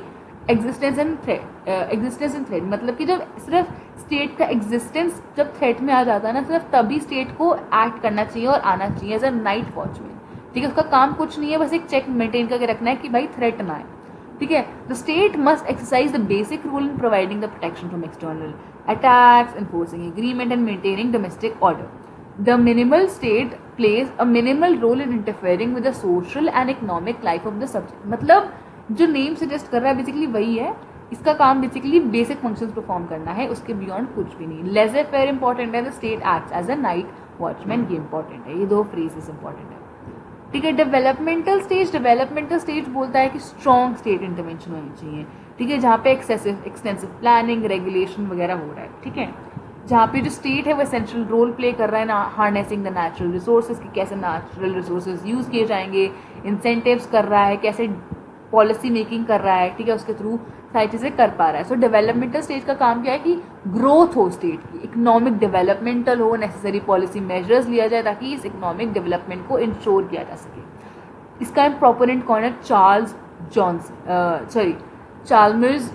existence in threat, मतलब कि जब सिर्फ स्टेट का एग्जिस्टेंस जब थ्रेट में आ जाता है ना, सिर्फ तभी स्टेट को एक्ट करना चाहिए और आना चाहिए एज अ नाइट वॉचमैन, ठीक है। उसका काम कुछ नहीं है, बस एक चेक मेंटेन करके रखना है कि भाई थ्रेट ना आए, ठीक है। The state must exercise the basic rule in providing the protection from external attacks, enforcing agreement and maintaining domestic order. The minimal state plays a minimal role in interfering with the social and economic life of the subject. मतलब जो name suggest कर रहा है basically वही है, इसका काम basically basic functions perform करना है, उसके बियॉन्ड कुछ भी नहीं। लेजर फेयर इंपॉर्टेंट है, the state acts as a night watchman, ये इंपॉर्टेंट है, ये दो फ्रेजेस इंपॉर्टेंट है, ठीक है। डेवलपमेंटल स्टेज बोलता है कि स्ट्रॉन्ग स्टेट इंटरवेंशन होनी चाहिए, ठीक है, जहाँ पे एक्सटेंसिव प्लानिंग रेगुलेशन वगैरह हो रहा है, ठीक है। जहाँ पे जो स्टेट है वो एसेंशियल रोल प्ले कर रहा है ना, हार्नेसिंग द नेचुरल रिसोर्सेज, कि कैसे नेचुरल रिसोर्सेज यूज़ किए जाएंगे, इंसेंटिव्स कर रहा है, कैसे पॉलिसी मेकिंग कर रहा है, ठीक है, उसके थ्रू सारी चीज़ें कर पा रहा है। सो डेवलपमेंटल स्टेज का काम क्या है कि ग्रोथ हो स्टेट की, इकोनॉमिक डेवलपमेंटल हो, नेसेसरी पॉलिसी मेजर्स लिया जाए ताकि इस इकोनॉमिक डेवलपमेंट को इंश्योर किया जा सके। इसका प्रोपोनेंट कौन है, चार्ल्स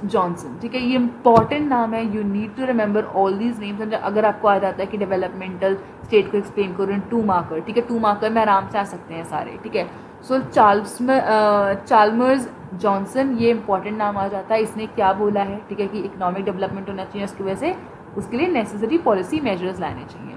जॉनसन, ठीक है, ये इंपॉर्टेंट नाम है, you need to remember all these names. अगर आपको आ जाता है कि डेवलपमेंटल स्टेट को एक्सप्लेन करो इन 2 मार्कर, ठीक है, 2 मार्कर में आराम से आ सकते हैं सारे, ठीक है। सो चार्ल्स जॉनसन, ये इंपॉर्टेंट नाम आ जाता है, इसने क्या बोला है, ठीक है, कि इकोनॉमिक डेवलपमेंट होना चाहिए, उसकी वजह से उसके लिए नेसेसरी पॉलिसी मेजर्स लाने चाहिए।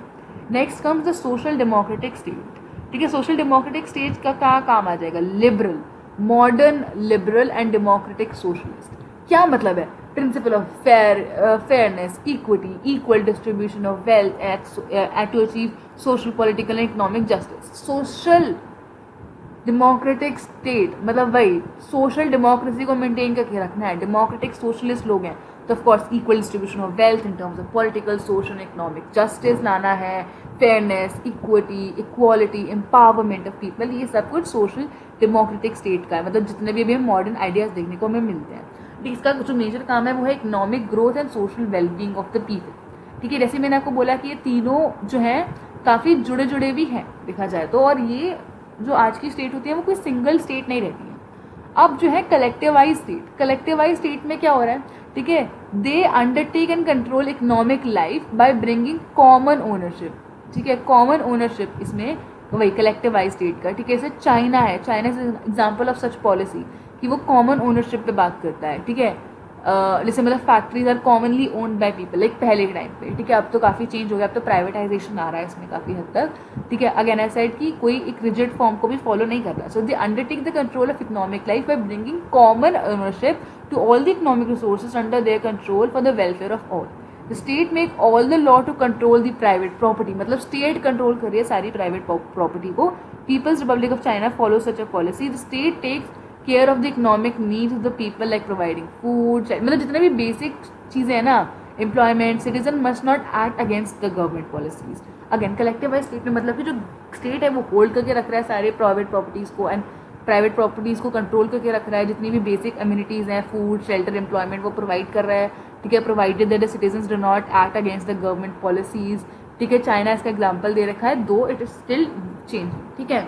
Next comes the social democratic state, ठीक है। सोशल डेमोक्रेटिक स्टेट का क्या काम आ जाएगा, liberal, modern liberal and democratic socialist. क्या मतलब है, principle of fairness, equity, equal distribution of wealth to achieve social political and economic justice. Social democratic state मतलब वही सोशल डेमोक्रेसी को मेंटेन करके रखना है। डेमोक्रेटिक सोशलिस्ट लोग हैं तो of course equal distribution of wealth in terms of political social economic justice लाना है, fairness, equity, equality, empowerment of people, ये सब कुछ सोशल डेमोक्रेटिक स्टेट का है। मतलब जितने भी अभी हम मॉडर्न आइडियाज देखने को हमें मिलते हैं, ठीक, इसका जो मेजर काम है वो है economic growth and social wellbeing of the people. ठीक है, जैसे मैंने आपको बोला कि ये तीनों जो हैं काफ़ी जुड़े जुड़े भी हैं देखा जाए तो, और ये जो आज की स्टेट होती है वो कोई सिंगल स्टेट नहीं रहती है। अब जो है कलेक्टिवाइज स्टेट में क्या हो रहा है, ठीक है, they undertake and control economic life by bringing common ownership. ठीक है, कॉमन ओनरशिप इसमें वही कलेक्टिवाइज स्टेट का। ठीक है, जैसे चाइना है, China is example of such policy कि वो कॉमन ओनरशिप पे बात करता है। ठीक है, जैसे मतलब factories are commonly owned by people like पहले के टाइम पे। ठीक है, अब तो काफ़ी चेंज हो गया, अब तो प्राइवेटाइजेशन आ रहा है इसमें काफ़ी हद तक। ठीक है, अगेन आई सेड कि कोई एक रिजिड फॉर्म को भी फॉलो नहीं कर रहा। So they undertake the control of economic life by bringing common ownership to all the economic resources under their control for the welfare of all. The state make all the law to control the private property, मतलब state control कर रही है सारी private property को। People's Republic of China follow such a policy. The state takes care of the economic needs of the people like providing food, मतलब जितने भी basic चीज़ें हैं ना, employment, citizen must not act against the government policies. Again collectivise state में मतलब कि जो स्टेट है वो होल्ड करके रख रहा है सारे प्राइवेट प्रॉपर्टीज़ को एंड प्राइवेट प्रॉपर्टीज़ को कंट्रोल करके रख रहा है। जितनी भी बेसिक अम्यूनिटीज़ हैं, फूड, शेल्टर, एम्प्लॉयमेंट, वो प्रोवाइड कर रहा है। ठीक है, provided that the citizens do not act against the government policies. ठीक है, चाइना इसका एग्जाम्पल दे रखा है, दो इट इज स्टिल चेंज। ठीक है,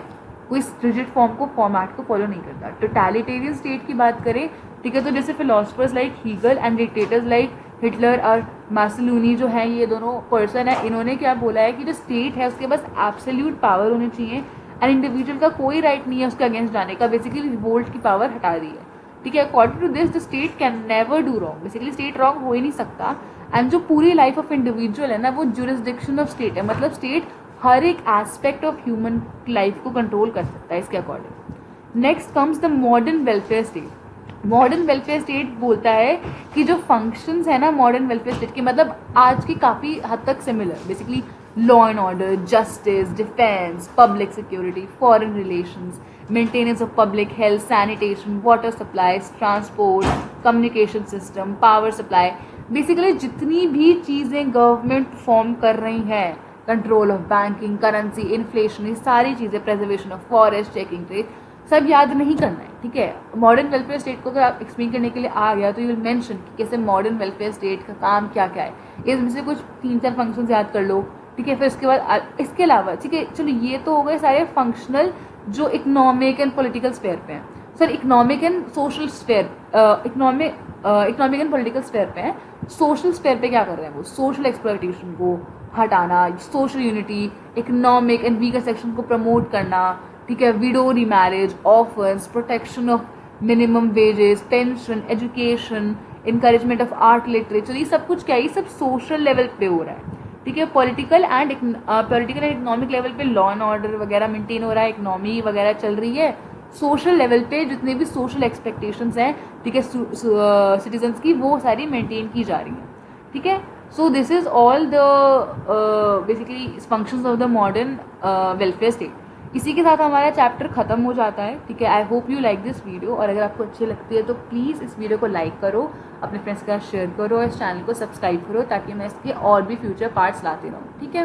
कोई रिजिड फॉर्म को फॉर्मेट को फॉलो नहीं करता। टोटलिटेरियन स्टेट की बात करें, ठीक है, तो जैसे philosophers like Hegel and dictators like Hitler और मासलूनी जो है, ये दोनों पर्सन है, इन्होंने क्या बोला है कि जो स्टेट है उसके पास एब्सोल्यूट पावर होनी चाहिए एंड इंडिविजुअल का कोई राइट नहीं है उसके अगेंस्ट जाने का। बेसिकली रिवोल्ट की पावर हटा दी है। ठीक है, according to this the state can never do wrong, basically state wrong हो ही नहीं सकता। एंड जो पूरी लाइफ ऑफ इंडिविजुअल है ना, वो ज्यूरिसडिक्शन ऑफ स्टेट है, मतलब स्टेट हर एक एस्पेक्ट ऑफ ह्यूमन लाइफ को कंट्रोल कर सकता है इसके according. Next comes the modern welfare state. Modern welfare state बोलता है कि जो फंक्शंस है ना मॉडर्न वेलफेयर स्टेट के, मतलब आज की काफ़ी हद तक similar, basically law and order, justice, defence, public security, foreign relations, maintenance of public health, sanitation, water supplies, transport, communication system, power supply, basically जितनी भी चीज़ें गवर्नमेंट परफॉर्म कर रही हैं, control of banking, currency, inflation, ये सारी चीज़ें, preservation of forest, checking trade, सब याद नहीं करना है। ठीक है, मॉडर्न वेलफेयर स्टेट को अगर आप एक्सप्लेन करने के लिए आ गया तो यू विल मेंशन कि कैसे मॉडर्न वेलफेयर स्टेट का काम क्या क्या है, इसमें से कुछ 3-4 फंक्शंस याद कर लो। ठीक है, फिर इसके बाद इसके अलावा, ठीक है, चलो ये तो हो गए सारे फंक्शनल जो इकोनॉमिक एंड पॉलिटिकल स्फेयर पे हैं। Sir economic and social sphere, economic and political sphere पे हैं। सोशल स्फेयर पे क्या कर रहे हैं वो, सोशल एक्सप्लॉयटेशन को हटाना, social unity, economic and weaker section को प्रमोट करना। ठीक है, window remarriage, offers, protection of minimum wages, pension, education, encouragement of art, literature, ये सब कुछ क्या है, ये सब सोशल लेवल पे हो रहा है। ठीक है, पॉलिटिकल एंड इकोनॉमिक लेवल पे लॉ एंड ऑर्डर वगैरह मेंटेन हो रहा है, इकोनॉमी वगैरह चल रही है। सोशल लेवल पे जितने भी सोशल एक्सपेक्टेशंस हैं, ठीक है, सिटीजन्स की, वो सारी मेंटेन की जा रही हैं। ठीक है, so this is all the basically functions of the modern welfare state. इसी के साथ हमारा चैप्टर खत्म हो जाता है। ठीक है, I hope you like this video, और अगर आपको अच्छी लगती है तो प्लीज़ इस वीडियो को लाइक करो, अपने फ्रेंड्स के साथ शेयर करो, इस चैनल को सब्सक्राइब करो ताकि मैं इसके और भी फ्यूचर पार्ट्स लाती रहूँ। ठीक है।